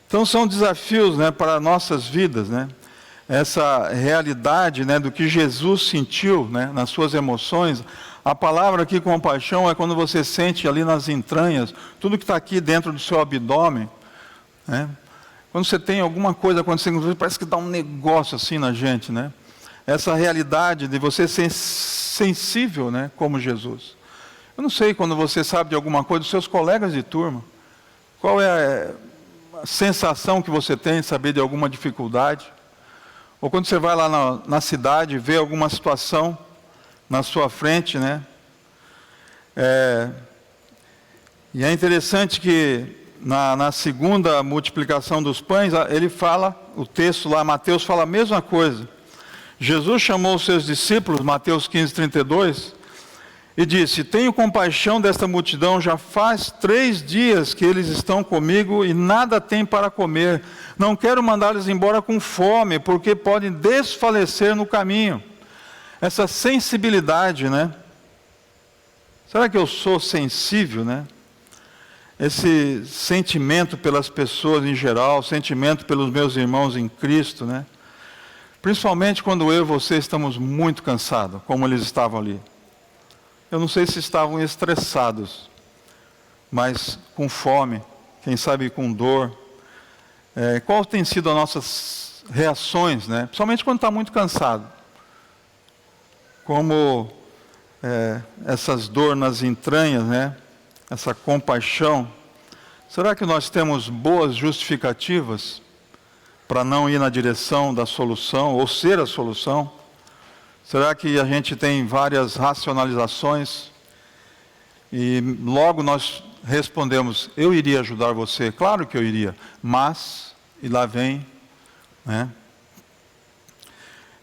Então são desafios, né, para nossas vidas, né? Essa realidade, né, do que Jesus sentiu, né, nas suas emoções. A palavra aqui, compaixão, é quando você sente ali nas entranhas, tudo que está aqui dentro do seu abdômen, né? Quando você tem alguma coisa acontecendo, parece que dá um negócio assim na gente, né? Essa realidade de você ser sensível, né, como Jesus. Eu não sei, quando você sabe de alguma coisa dos seus colegas de turma, qual é a sensação que você tem de saber de alguma dificuldade? Ou quando você vai lá na cidade e vê alguma situação na sua frente, né? E é interessante que na segunda multiplicação dos pães, ele fala, o texto lá, Mateus fala a mesma coisa. Jesus chamou os seus discípulos, Mateus 15:32, e disse: tenho compaixão desta multidão, já faz 3 dias que eles estão comigo e nada têm para comer. Não quero mandá-los embora com fome, porque podem desfalecer no caminho. Essa sensibilidade, né? Será que eu sou sensível, né? Esse sentimento pelas pessoas em geral, sentimento pelos meus irmãos em Cristo, né? Principalmente quando eu e você estamos muito cansados, como eles estavam ali. Eu não sei se estavam estressados, mas com fome, quem sabe com dor. Qual tem sido as nossas reações, né? Principalmente quando está muito cansado. Como essas dores nas entranhas, né? Essa compaixão. Será que nós temos boas justificativas para não ir na direção da solução, ou ser a solução? Será que a gente tem várias racionalizações e logo nós respondemos: eu iria ajudar você? Claro que eu iria, mas, e lá vem, né?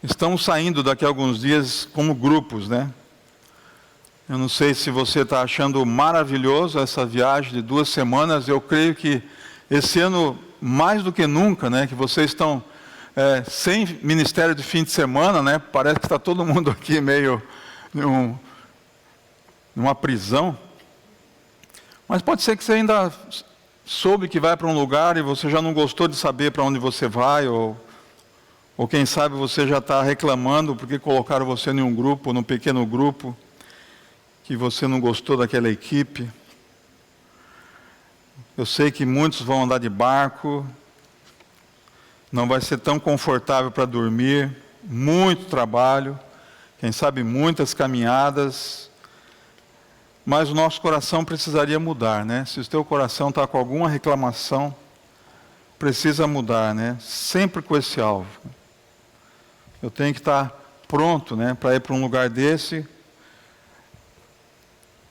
Estamos saindo daqui a alguns dias como grupos, né? Eu não sei se você está achando maravilhoso essa viagem de 2 semanas. Eu creio que esse ano, mais do que nunca, né, que vocês estão sem ministério de fim de semana, né? Parece que está todo mundo aqui meio numa prisão. Mas pode ser que você ainda soube que vai para um lugar e você já não gostou de saber para onde você vai, ou quem sabe você já está reclamando porque colocaram você em um grupo, num pequeno grupo, que você não gostou daquela equipe. Eu sei que muitos vão andar de barco, não vai ser tão confortável para dormir, muito trabalho, quem sabe muitas caminhadas, mas o nosso coração precisaria mudar, né? Se o teu coração está com alguma reclamação, precisa mudar, né? Sempre com esse alvo. Eu tenho que estar pronto, né, para ir para um lugar desse.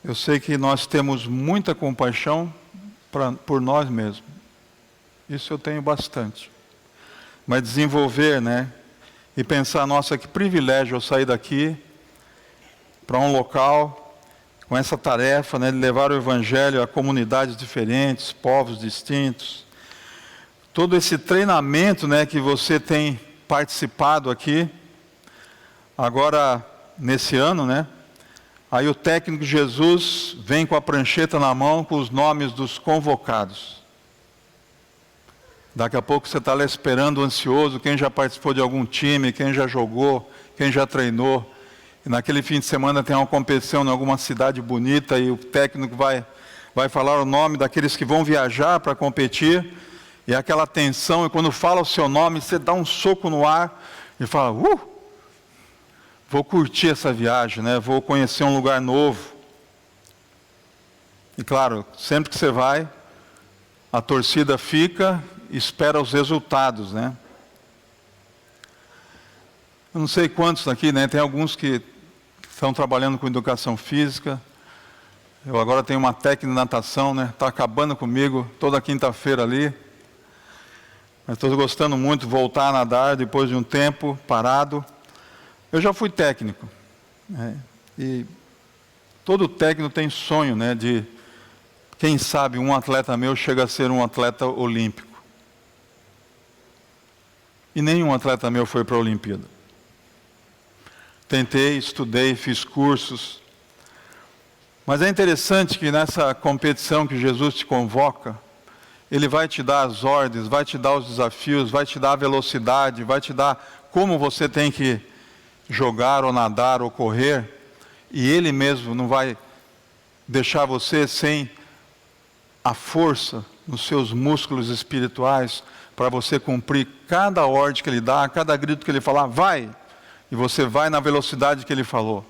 Eu sei que nós temos muita compaixão por nós mesmos. Isso eu tenho bastante. Mas desenvolver, né, e pensar: nossa, que privilégio eu sair daqui para um local com essa tarefa, né, de levar o Evangelho a comunidades diferentes, povos distintos. Todo esse treinamento, né, que você tem participado aqui, agora nesse ano, né? Aí o técnico Jesus vem com a prancheta na mão com os nomes dos convocados. Daqui a pouco você está lá esperando, ansioso, quem já participou de algum time, quem já jogou, quem já treinou. E naquele fim de semana tem uma competição em alguma cidade bonita e o técnico vai falar o nome daqueles que vão viajar para competir. E aquela tensão, e quando fala o seu nome, você dá um soco no ar e fala: vou curtir essa viagem, né? Vou conhecer um lugar novo. E claro, sempre que você vai, a torcida fica e espera os resultados, né? Eu não sei quantos aqui, né? Tem alguns que estão trabalhando com educação física. Eu agora tenho uma técnica de natação, né? Está acabando comigo toda quinta-feira ali. Mas estou gostando muito de voltar a nadar depois de um tempo parado. Eu já fui técnico, né? E todo técnico tem sonho, né, de, quem sabe, um atleta meu chega a ser um atleta olímpico. e nenhum atleta meu foi para a Olimpíada. Tentei, estudei, fiz cursos. Mas é interessante que nessa competição que Jesus te convoca, Ele vai te dar as ordens, vai te dar os desafios, vai te dar a velocidade, vai te dar como você tem que jogar ou nadar ou correr. E Ele mesmo não vai deixar você sem a força nos seus músculos espirituais para você cumprir cada ordem que Ele dá, cada grito que Ele falar, vai! E você vai na velocidade que Ele falou.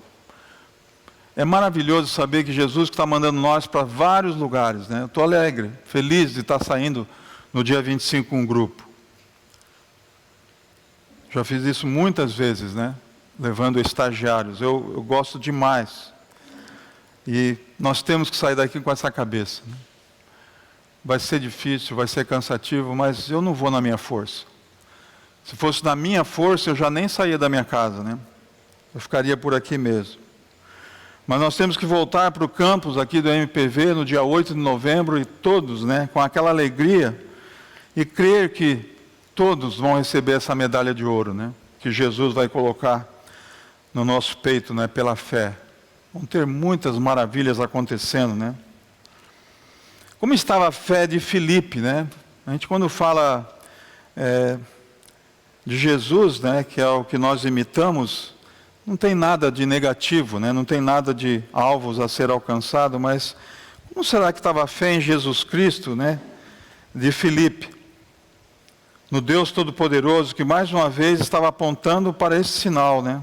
É maravilhoso saber que Jesus está mandando nós para vários lugares, né? Eu estou alegre, feliz de estar saindo no dia 25 com um grupo. Já fiz isso muitas vezes, né? Levando estagiários. Eu gosto demais. E nós temos que sair daqui com essa cabeça, né? Vai ser difícil, vai ser cansativo, mas eu não vou na minha força. Se fosse na minha força, eu já nem saía da minha casa, né? Eu ficaria por aqui mesmo. Mas nós temos que voltar para o campus aqui do MPV no dia 8 de novembro e todos, né, com aquela alegria e crer que todos vão receber essa medalha de ouro, né, que Jesus vai colocar no nosso peito, né, pela fé. Vão ter muitas maravilhas acontecendo, né? Como estava a fé de Filipe, né? A gente quando fala de Jesus, né, que é o que nós imitamos, não tem nada de negativo, né? Não tem nada de alvos a ser alcançado, mas como será que estava a fé em Jesus Cristo, né, de Filipe? No Deus Todo-Poderoso, que mais uma vez estava apontando para esse sinal, né?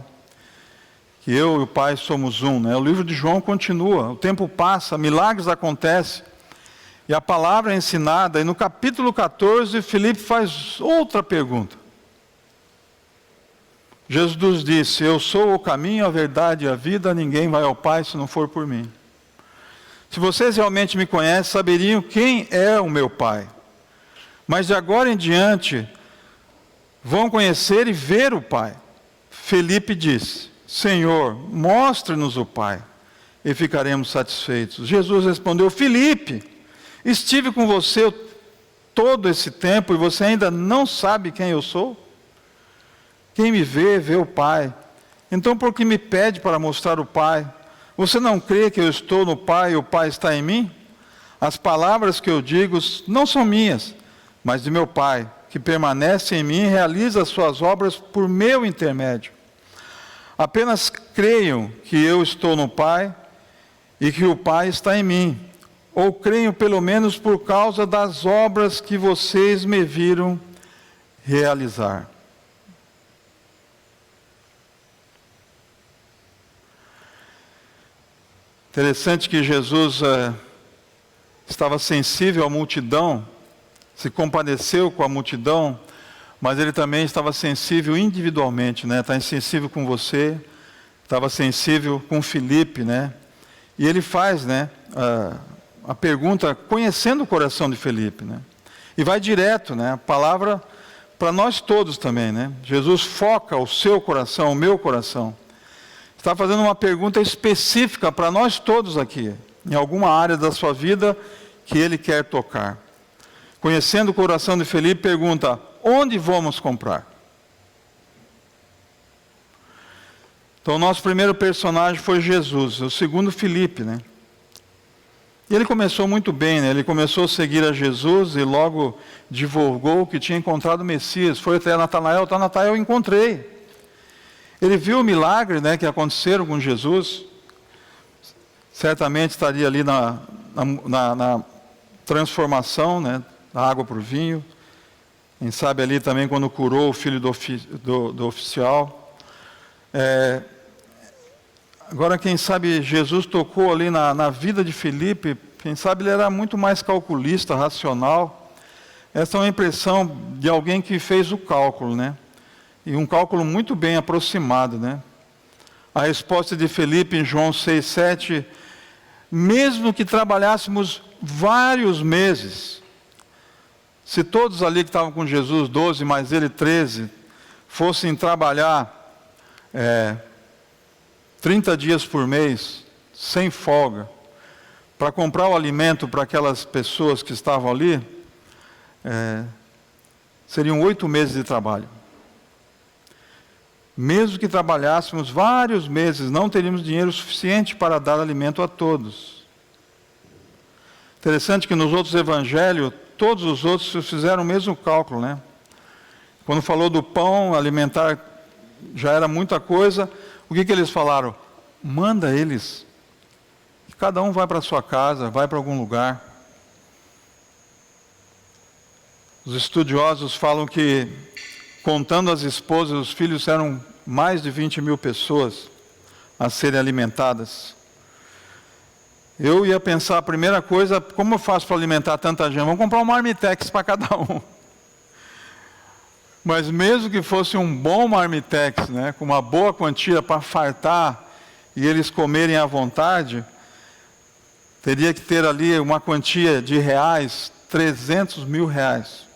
Que eu e o Pai somos um, né? O livro de João continua, o tempo passa, milagres acontecem, e a palavra é ensinada, e no capítulo 14, Filipe faz outra pergunta. Jesus disse, eu sou o caminho, a verdade e a vida, ninguém vai ao Pai se não for por mim. Se vocês realmente me conhecem, saberiam quem é o meu Pai. Mas de agora em diante, vão conhecer e ver o Pai. Filipe disse, Senhor, mostre-nos o Pai, e ficaremos satisfeitos. Jesus respondeu, Filipe, estive com você todo esse tempo, e você ainda não sabe quem eu sou? Quem me vê, vê o Pai. Então, por que me pede para mostrar o Pai? Você não crê que eu estou no Pai e o Pai está em mim? As palavras que eu digo não são minhas, mas de meu Pai, que permanece em mim e realiza as suas obras por meu intermédio. Apenas creiam que eu estou no Pai e que o Pai está em mim, ou creiam pelo menos por causa das obras que vocês me viram realizar. Interessante que Jesus estava sensível à multidão, se compadeceu com a multidão, mas Ele também estava sensível individualmente, né? Está sensível com você, estava sensível com Filipe, né? E Ele faz, né, a pergunta, conhecendo o coração de Filipe, né? E vai direto, né? A palavra para nós todos também, né? Jesus foca o seu coração, o meu coração. Está fazendo uma pergunta específica para nós todos aqui, em alguma área da sua vida que Ele quer tocar. Conhecendo o coração de Filipe, pergunta, onde vamos comprar? Então, o nosso primeiro personagem foi Jesus, o segundo Filipe, né? E ele começou muito bem, né? Ele começou a seguir a Jesus e logo divulgou que tinha encontrado o Messias. Foi até Natanael, eu encontrei. Ele viu o milagre, né, que aconteceram com Jesus. Certamente estaria ali na transformação, né, da água para o vinho. Quem sabe ali também quando curou o filho do oficial. Agora, quem sabe Jesus tocou ali na vida de Filipe, quem sabe ele era muito mais calculista, racional. Essa é uma impressão de alguém que fez o cálculo, né? E um cálculo muito bem aproximado, né? A resposta de Filipe em João 6,7, mesmo que trabalhássemos vários meses, se todos ali que estavam com Jesus, 12 mais ele 13, fossem trabalhar 30 dias por mês, sem folga, para comprar o alimento para aquelas pessoas que estavam ali, seriam 8 meses de trabalho. Mesmo que trabalhássemos vários meses, não teríamos dinheiro suficiente para dar alimento a todos. Interessante que nos outros evangelhos, todos os outros fizeram o mesmo cálculo, né? Quando falou do pão alimentar, já era muita coisa. O que eles falaram? Manda eles. Cada um vai para a sua casa, vai para algum lugar. Os estudiosos falam que, contando as esposas e os filhos, eram mais de 20.000 pessoas a serem alimentadas. Eu ia pensar, a primeira coisa, como eu faço para alimentar tanta gente? Vamos comprar um marmitex para cada um. Mas mesmo que fosse um bom marmitex, né, com uma boa quantia para fartar e eles comerem à vontade, teria que ter ali uma quantia de reais, 300 mil reais.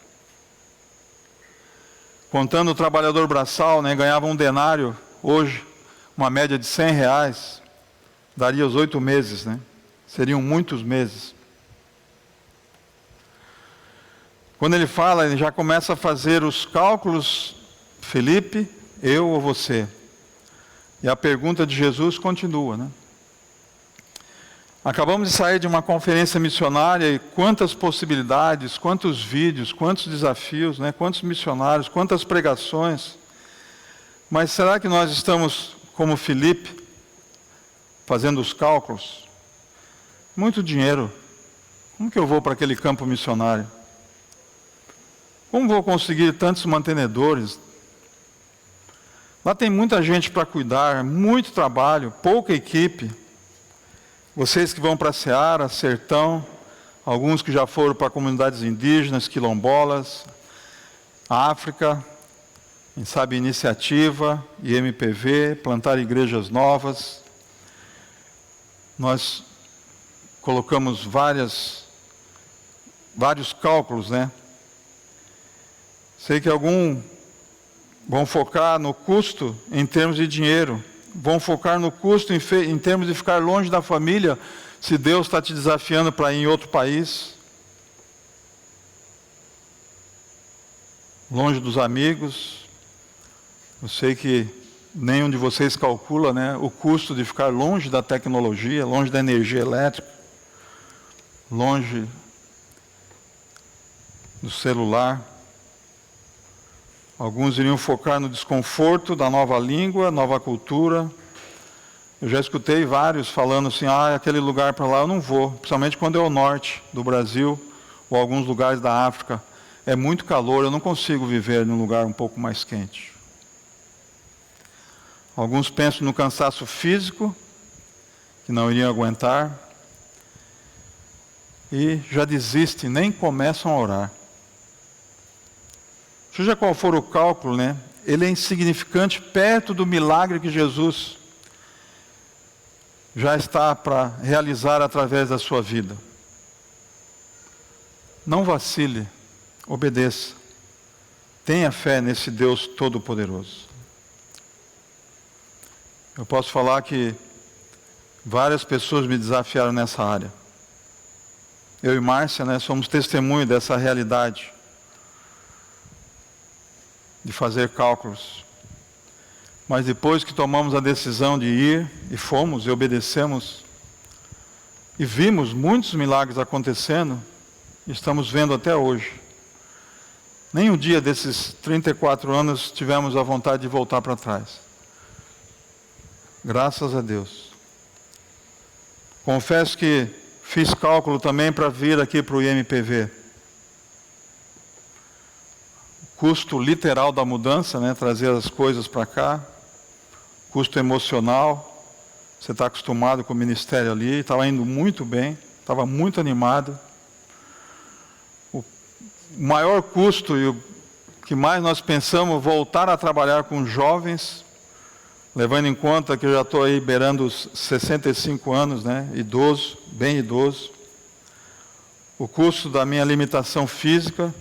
Contando o trabalhador braçal, né, ganhava um denário, hoje, uma média de 100 reais, daria os 8 meses, né? Seriam muitos meses. Quando ele fala, ele já começa a fazer os cálculos, Felipe, eu ou você? E a pergunta de Jesus continua, né? Acabamos de sair de uma conferência missionária e quantas possibilidades, quantos vídeos, quantos desafios, né? Quantos missionários, quantas pregações. Mas será que nós estamos como Felipe, fazendo os cálculos? Muito dinheiro. Como que eu vou para aquele campo missionário? Como vou conseguir tantos mantenedores? Lá tem muita gente para cuidar, muito trabalho, pouca equipe. Vocês que vão para a Seara, Sertão, alguns que já foram para comunidades indígenas, quilombolas, África, quem sabe Iniciativa, IMPV, plantar igrejas novas. Nós colocamos vários cálculos, né? Sei que alguns vão focar no custo em termos de dinheiro, vão focar no custo em termos de ficar longe da família, se Deus está te desafiando para ir em outro país, longe dos amigos. Eu sei que nenhum de vocês calcula, né, o custo de ficar longe da tecnologia, longe da energia elétrica, longe do celular. Alguns iriam focar no desconforto da nova língua, nova cultura. Eu já escutei vários falando assim, aquele lugar para lá eu não vou, principalmente quando é o norte do Brasil, ou alguns lugares da África. É muito calor, eu não consigo viver num lugar um pouco mais quente. Alguns pensam no cansaço físico, que não iriam aguentar, e já desistem, nem começam a orar. Seja qual for o cálculo, né, ele é insignificante perto do milagre que Jesus já está para realizar através da sua vida. Não vacile, obedeça. Tenha fé nesse Deus Todo-Poderoso. Eu posso falar que várias pessoas me desafiaram nessa área. Eu e Márcia, né, somos testemunho dessa realidade de fazer cálculos. Mas depois que tomamos a decisão de ir, e fomos, e obedecemos, e vimos muitos milagres acontecendo, estamos vendo até hoje. Nem um dia desses 34 anos tivemos a vontade de voltar para trás. Graças a Deus. Confesso que fiz cálculo também para vir aqui para o IMPV. Custo literal da mudança, né? Trazer as coisas para cá. Custo emocional. Você está acostumado com o ministério ali. Estava indo muito bem. Estava muito animado. O maior custo e o que mais nós pensamos, voltar a trabalhar com jovens, levando em conta que eu já estou aí beirando os 65 anos, né? Idoso, bem idoso. O custo da minha limitação física,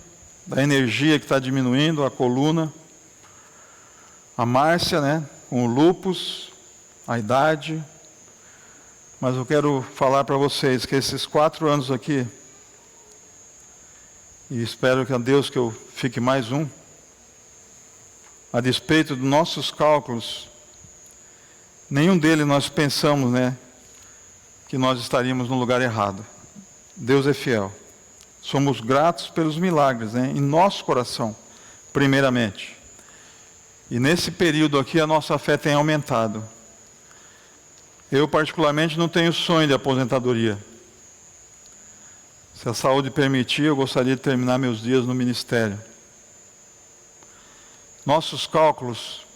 da energia que está diminuindo, a coluna. A Márcia, né, com o lúpus, a idade. Mas eu quero falar para vocês que esses 4 anos aqui, e espero que a Deus que eu fique mais um, a despeito dos nossos cálculos, nenhum deles nós pensamos, né, que nós estaríamos no lugar errado. Deus é fiel. Somos gratos pelos milagres, né, em nosso coração, primeiramente. E nesse período aqui a nossa fé tem aumentado. Eu particularmente não tenho sonho de aposentadoria. Se a saúde permitir, eu gostaria de terminar meus dias no ministério. Nossos cálculos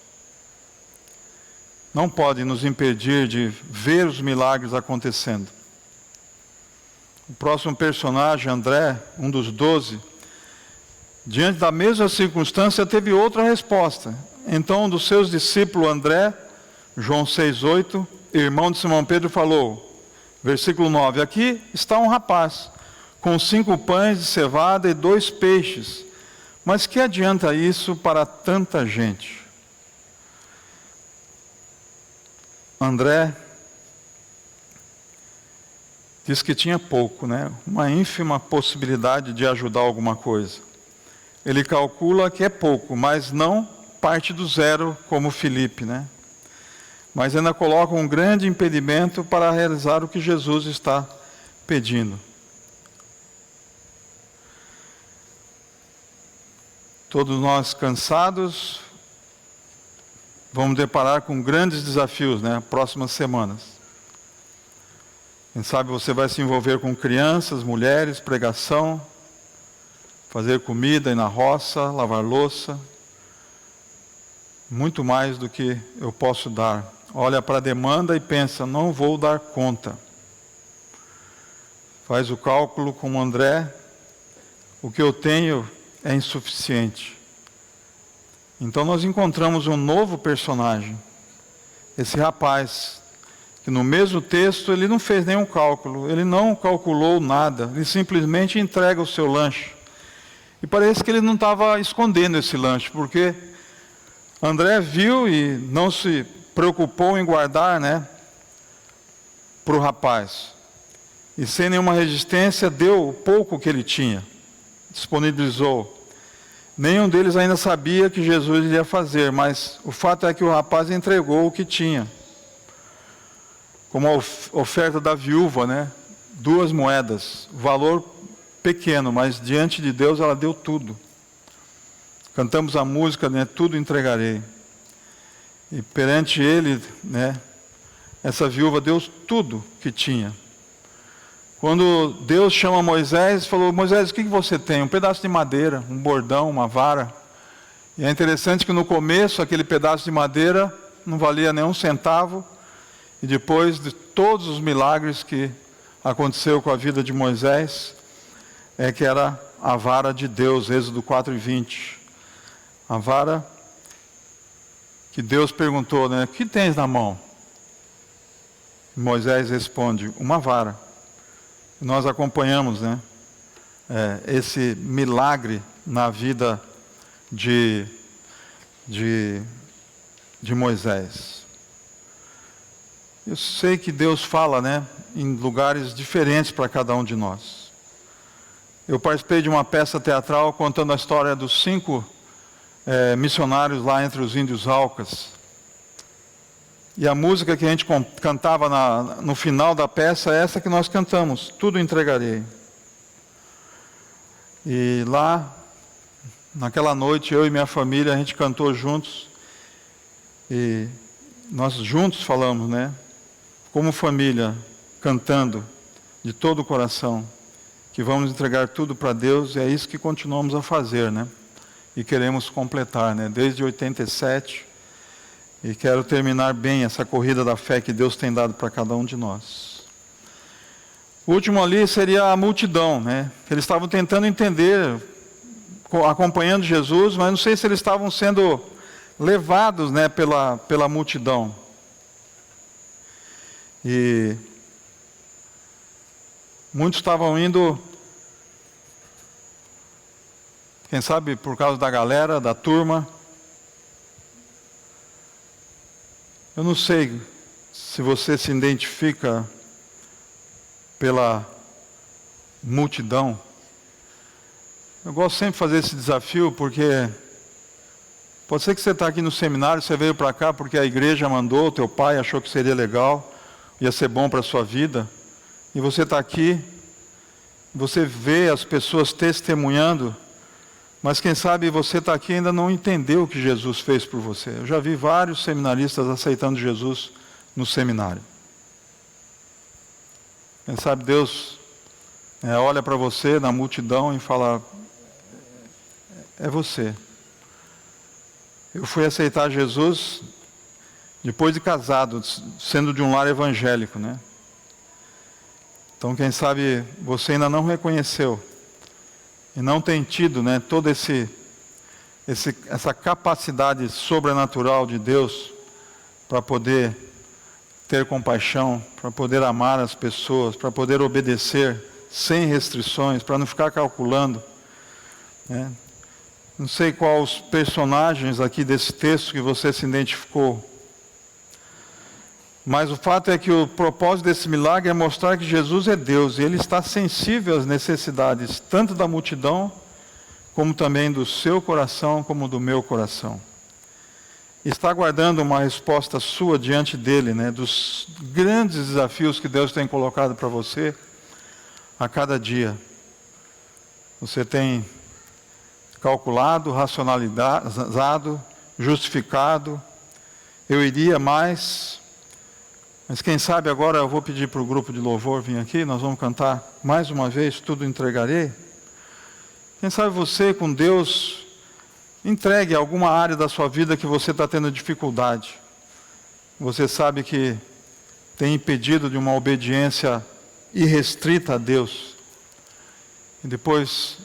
não podem nos impedir de ver os milagres acontecendo. O próximo personagem, André, um dos 12, diante da mesma circunstância, teve outra resposta. Então, um dos seus discípulos, André, João 6,8, irmão de Simão Pedro, falou, versículo 9, aqui está um rapaz, com 5 pães de cevada e 2 peixes. Mas que adianta isso para tanta gente? André diz que tinha pouco, né? Uma ínfima possibilidade de ajudar alguma coisa. Ele calcula que é pouco, mas não parte do zero como Filipe, né? Mas ainda coloca um grande impedimento para realizar o que Jesus está pedindo. Todos nós cansados, vamos deparar com grandes desafios, né? Próximas semanas. Quem sabe você vai se envolver com crianças, mulheres, pregação, fazer comida, ir na roça, lavar louça. Muito mais do que eu posso dar. Olha para a demanda e pensa, não vou dar conta. Faz o cálculo com o André, o que eu tenho é insuficiente. Então nós encontramos um novo personagem. Esse rapaz, que no mesmo texto ele não fez nenhum cálculo, ele não calculou nada, ele simplesmente entrega o seu lanche. E parece que ele não estava escondendo esse lanche, porque André viu e não se preocupou em guardar, né, para o rapaz. E sem nenhuma resistência, deu o pouco que ele tinha, disponibilizou. Nenhum deles ainda sabia que Jesus iria fazer, mas o fato é que o rapaz entregou o que tinha. Como a oferta da viúva, né? 2 moedas, valor pequeno, mas diante de Deus ela deu tudo. Cantamos a música, né? Tudo entregarei. E perante ele, né? Essa viúva deu tudo que tinha. Quando Deus chama Moisés, falou, Moisés, o que você tem? Um pedaço de madeira, um bordão, uma vara. E é interessante que no começo, aquele pedaço de madeira não valia nenhum centavo. E depois de todos os milagres que aconteceu com a vida de Moisés, é que era a vara de Deus, Êxodo 4:20. A vara que Deus perguntou, né? O que tens na mão? Moisés responde, uma vara. Nós acompanhamos, né, esse milagre na vida de Moisés. Eu sei que Deus fala, né, em lugares diferentes para cada um de nós. Eu participei de uma peça teatral contando a história dos 5 missionários lá entre os índios Aucas. E a música que a gente cantava no final da peça é essa que nós cantamos, Tudo Entregarei. E lá, naquela noite, eu e minha família, a gente cantou juntos. E nós juntos falamos, né? Como família, cantando de todo o coração, que vamos entregar tudo para Deus, e é isso que continuamos a fazer, né? E queremos completar, né? Desde 87. E quero terminar bem essa corrida da fé que Deus tem dado para cada um de nós. O último ali seria a multidão, né? Eles estavam tentando entender, acompanhando Jesus, mas não sei se eles estavam sendo levados, né, pela multidão. E muitos estavam indo, quem sabe por causa da galera, da turma. Eu não sei se você se identifica pela multidão. Eu gosto sempre de fazer esse desafio porque Pode ser que você está aqui no seminário, você veio para cá porque a igreja mandou, teu pai achou que seria legal, ia ser bom para a sua vida. E você está aqui, você vê as pessoas testemunhando, mas quem sabe você está aqui e ainda não entendeu o que Jesus fez por você. Eu já vi vários seminaristas aceitando Jesus no seminário. Quem sabe Deus olha para você na multidão e fala, é você. Eu fui aceitar Jesus depois de casado, sendo de um lar evangélico, né? Então, quem sabe você ainda não reconheceu e não tem tido, né, toda essa capacidade sobrenatural de Deus para poder ter compaixão, para poder amar as pessoas, para poder obedecer sem restrições, para não ficar calculando, né? Não sei quais os personagens aqui desse texto que você se identificou, mas o fato é que o propósito desse milagre é mostrar que Jesus é Deus, e Ele está sensível às necessidades, tanto da multidão, como também do seu coração, como do meu coração. Está aguardando uma resposta sua diante dEle, né, dos grandes desafios que Deus tem colocado para você a cada dia. Você tem calculado, racionalizado, justificado, eu iria mais... Mas quem sabe agora eu vou pedir para o grupo de louvor vir aqui, nós vamos cantar mais uma vez, tudo entregarei. Quem sabe você com Deus, entregue alguma área da sua vida que você está tendo dificuldade. Você sabe que tem impedido de uma obediência irrestrita a Deus. E depois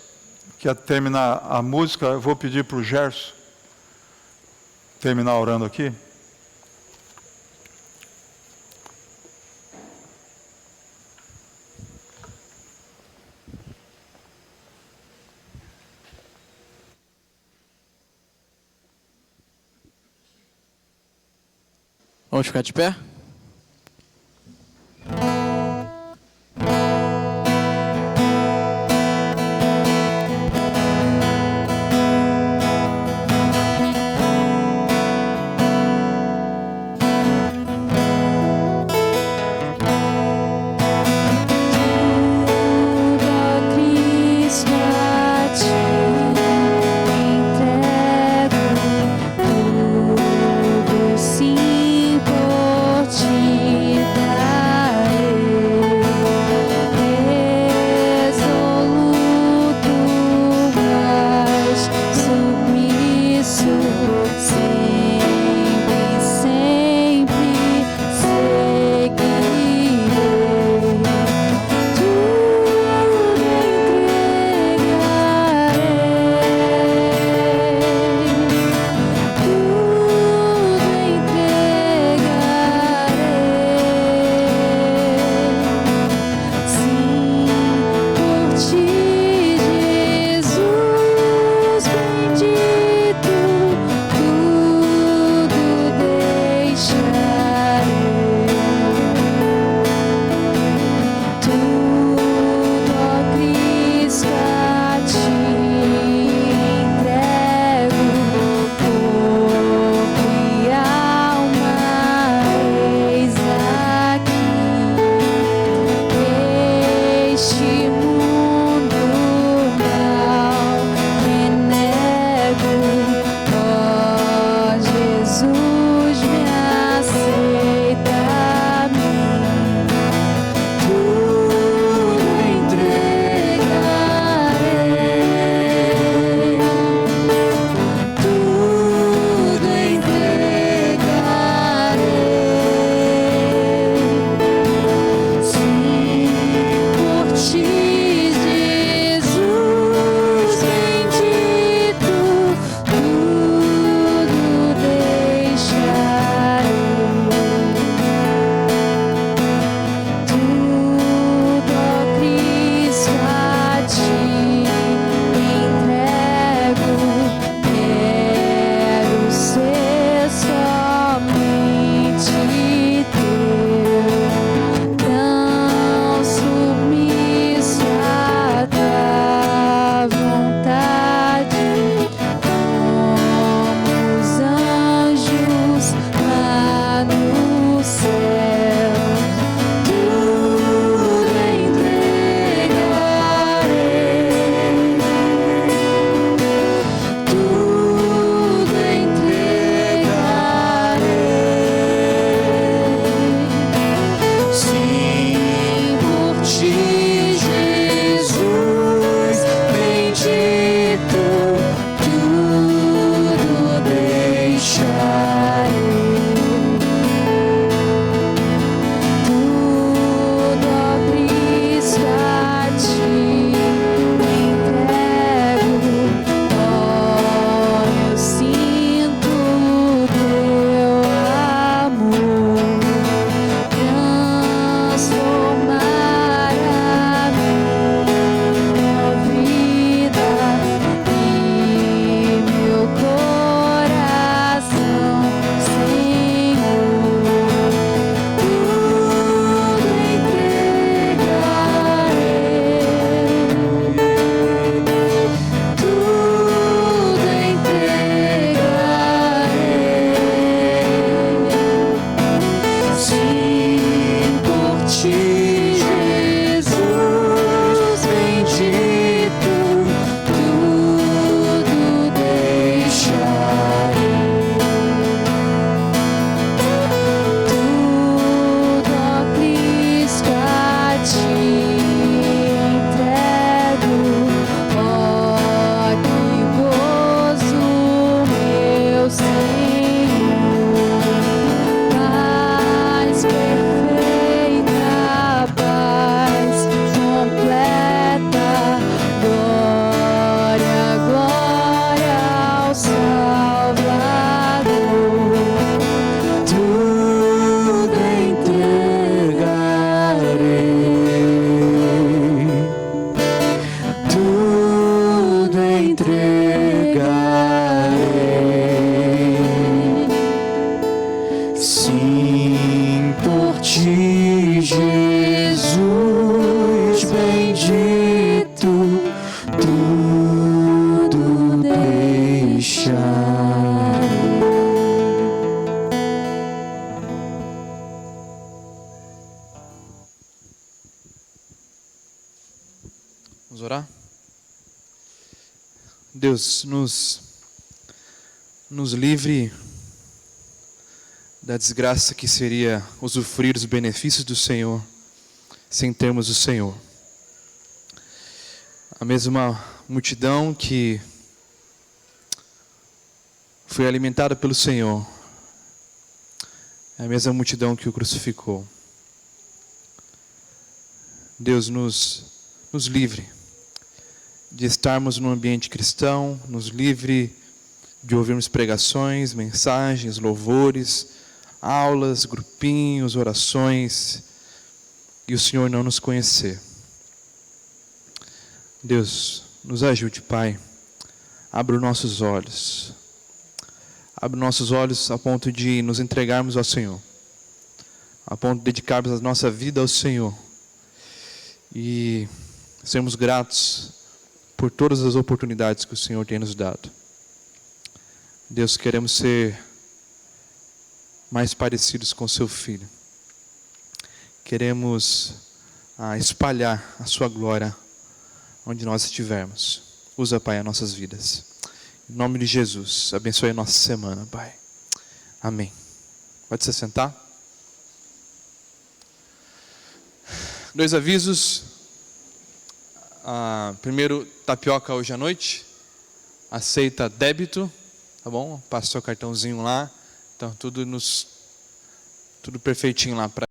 que terminar a música, eu vou pedir para o Gerson terminar orando aqui. Vamos ficar de pé? Sim, por Vamos orar? Deus, nos livre da desgraça que seria usufruir os benefícios do Senhor sem termos o Senhor. A mesma multidão que foi alimentada pelo Senhor é a mesma multidão que o crucificou. Deus, nos livre de estarmos num ambiente cristão, nos livre de ouvirmos pregações, mensagens, louvores, aulas, grupinhos, orações, e o Senhor não nos conhecer. Deus, nos ajude, Pai. Abra os nossos olhos. Abra os nossos olhos a ponto de nos entregarmos ao Senhor. A ponto de dedicarmos a nossa vida ao Senhor. E sermos gratos por todas as oportunidades que o Senhor tem nos dado. Deus, queremos ser mais parecidos com o Seu Filho. Queremos espalhar a Sua glória onde nós estivermos. Usa, Pai, as nossas vidas. Em nome de Jesus, abençoe a nossa semana, Pai. Amém. Pode se sentar. 2 avisos. Primeiro, tapioca hoje à noite. Aceita débito, tá bom? Passa o seu cartãozinho lá. Então, tudo perfeitinho lá para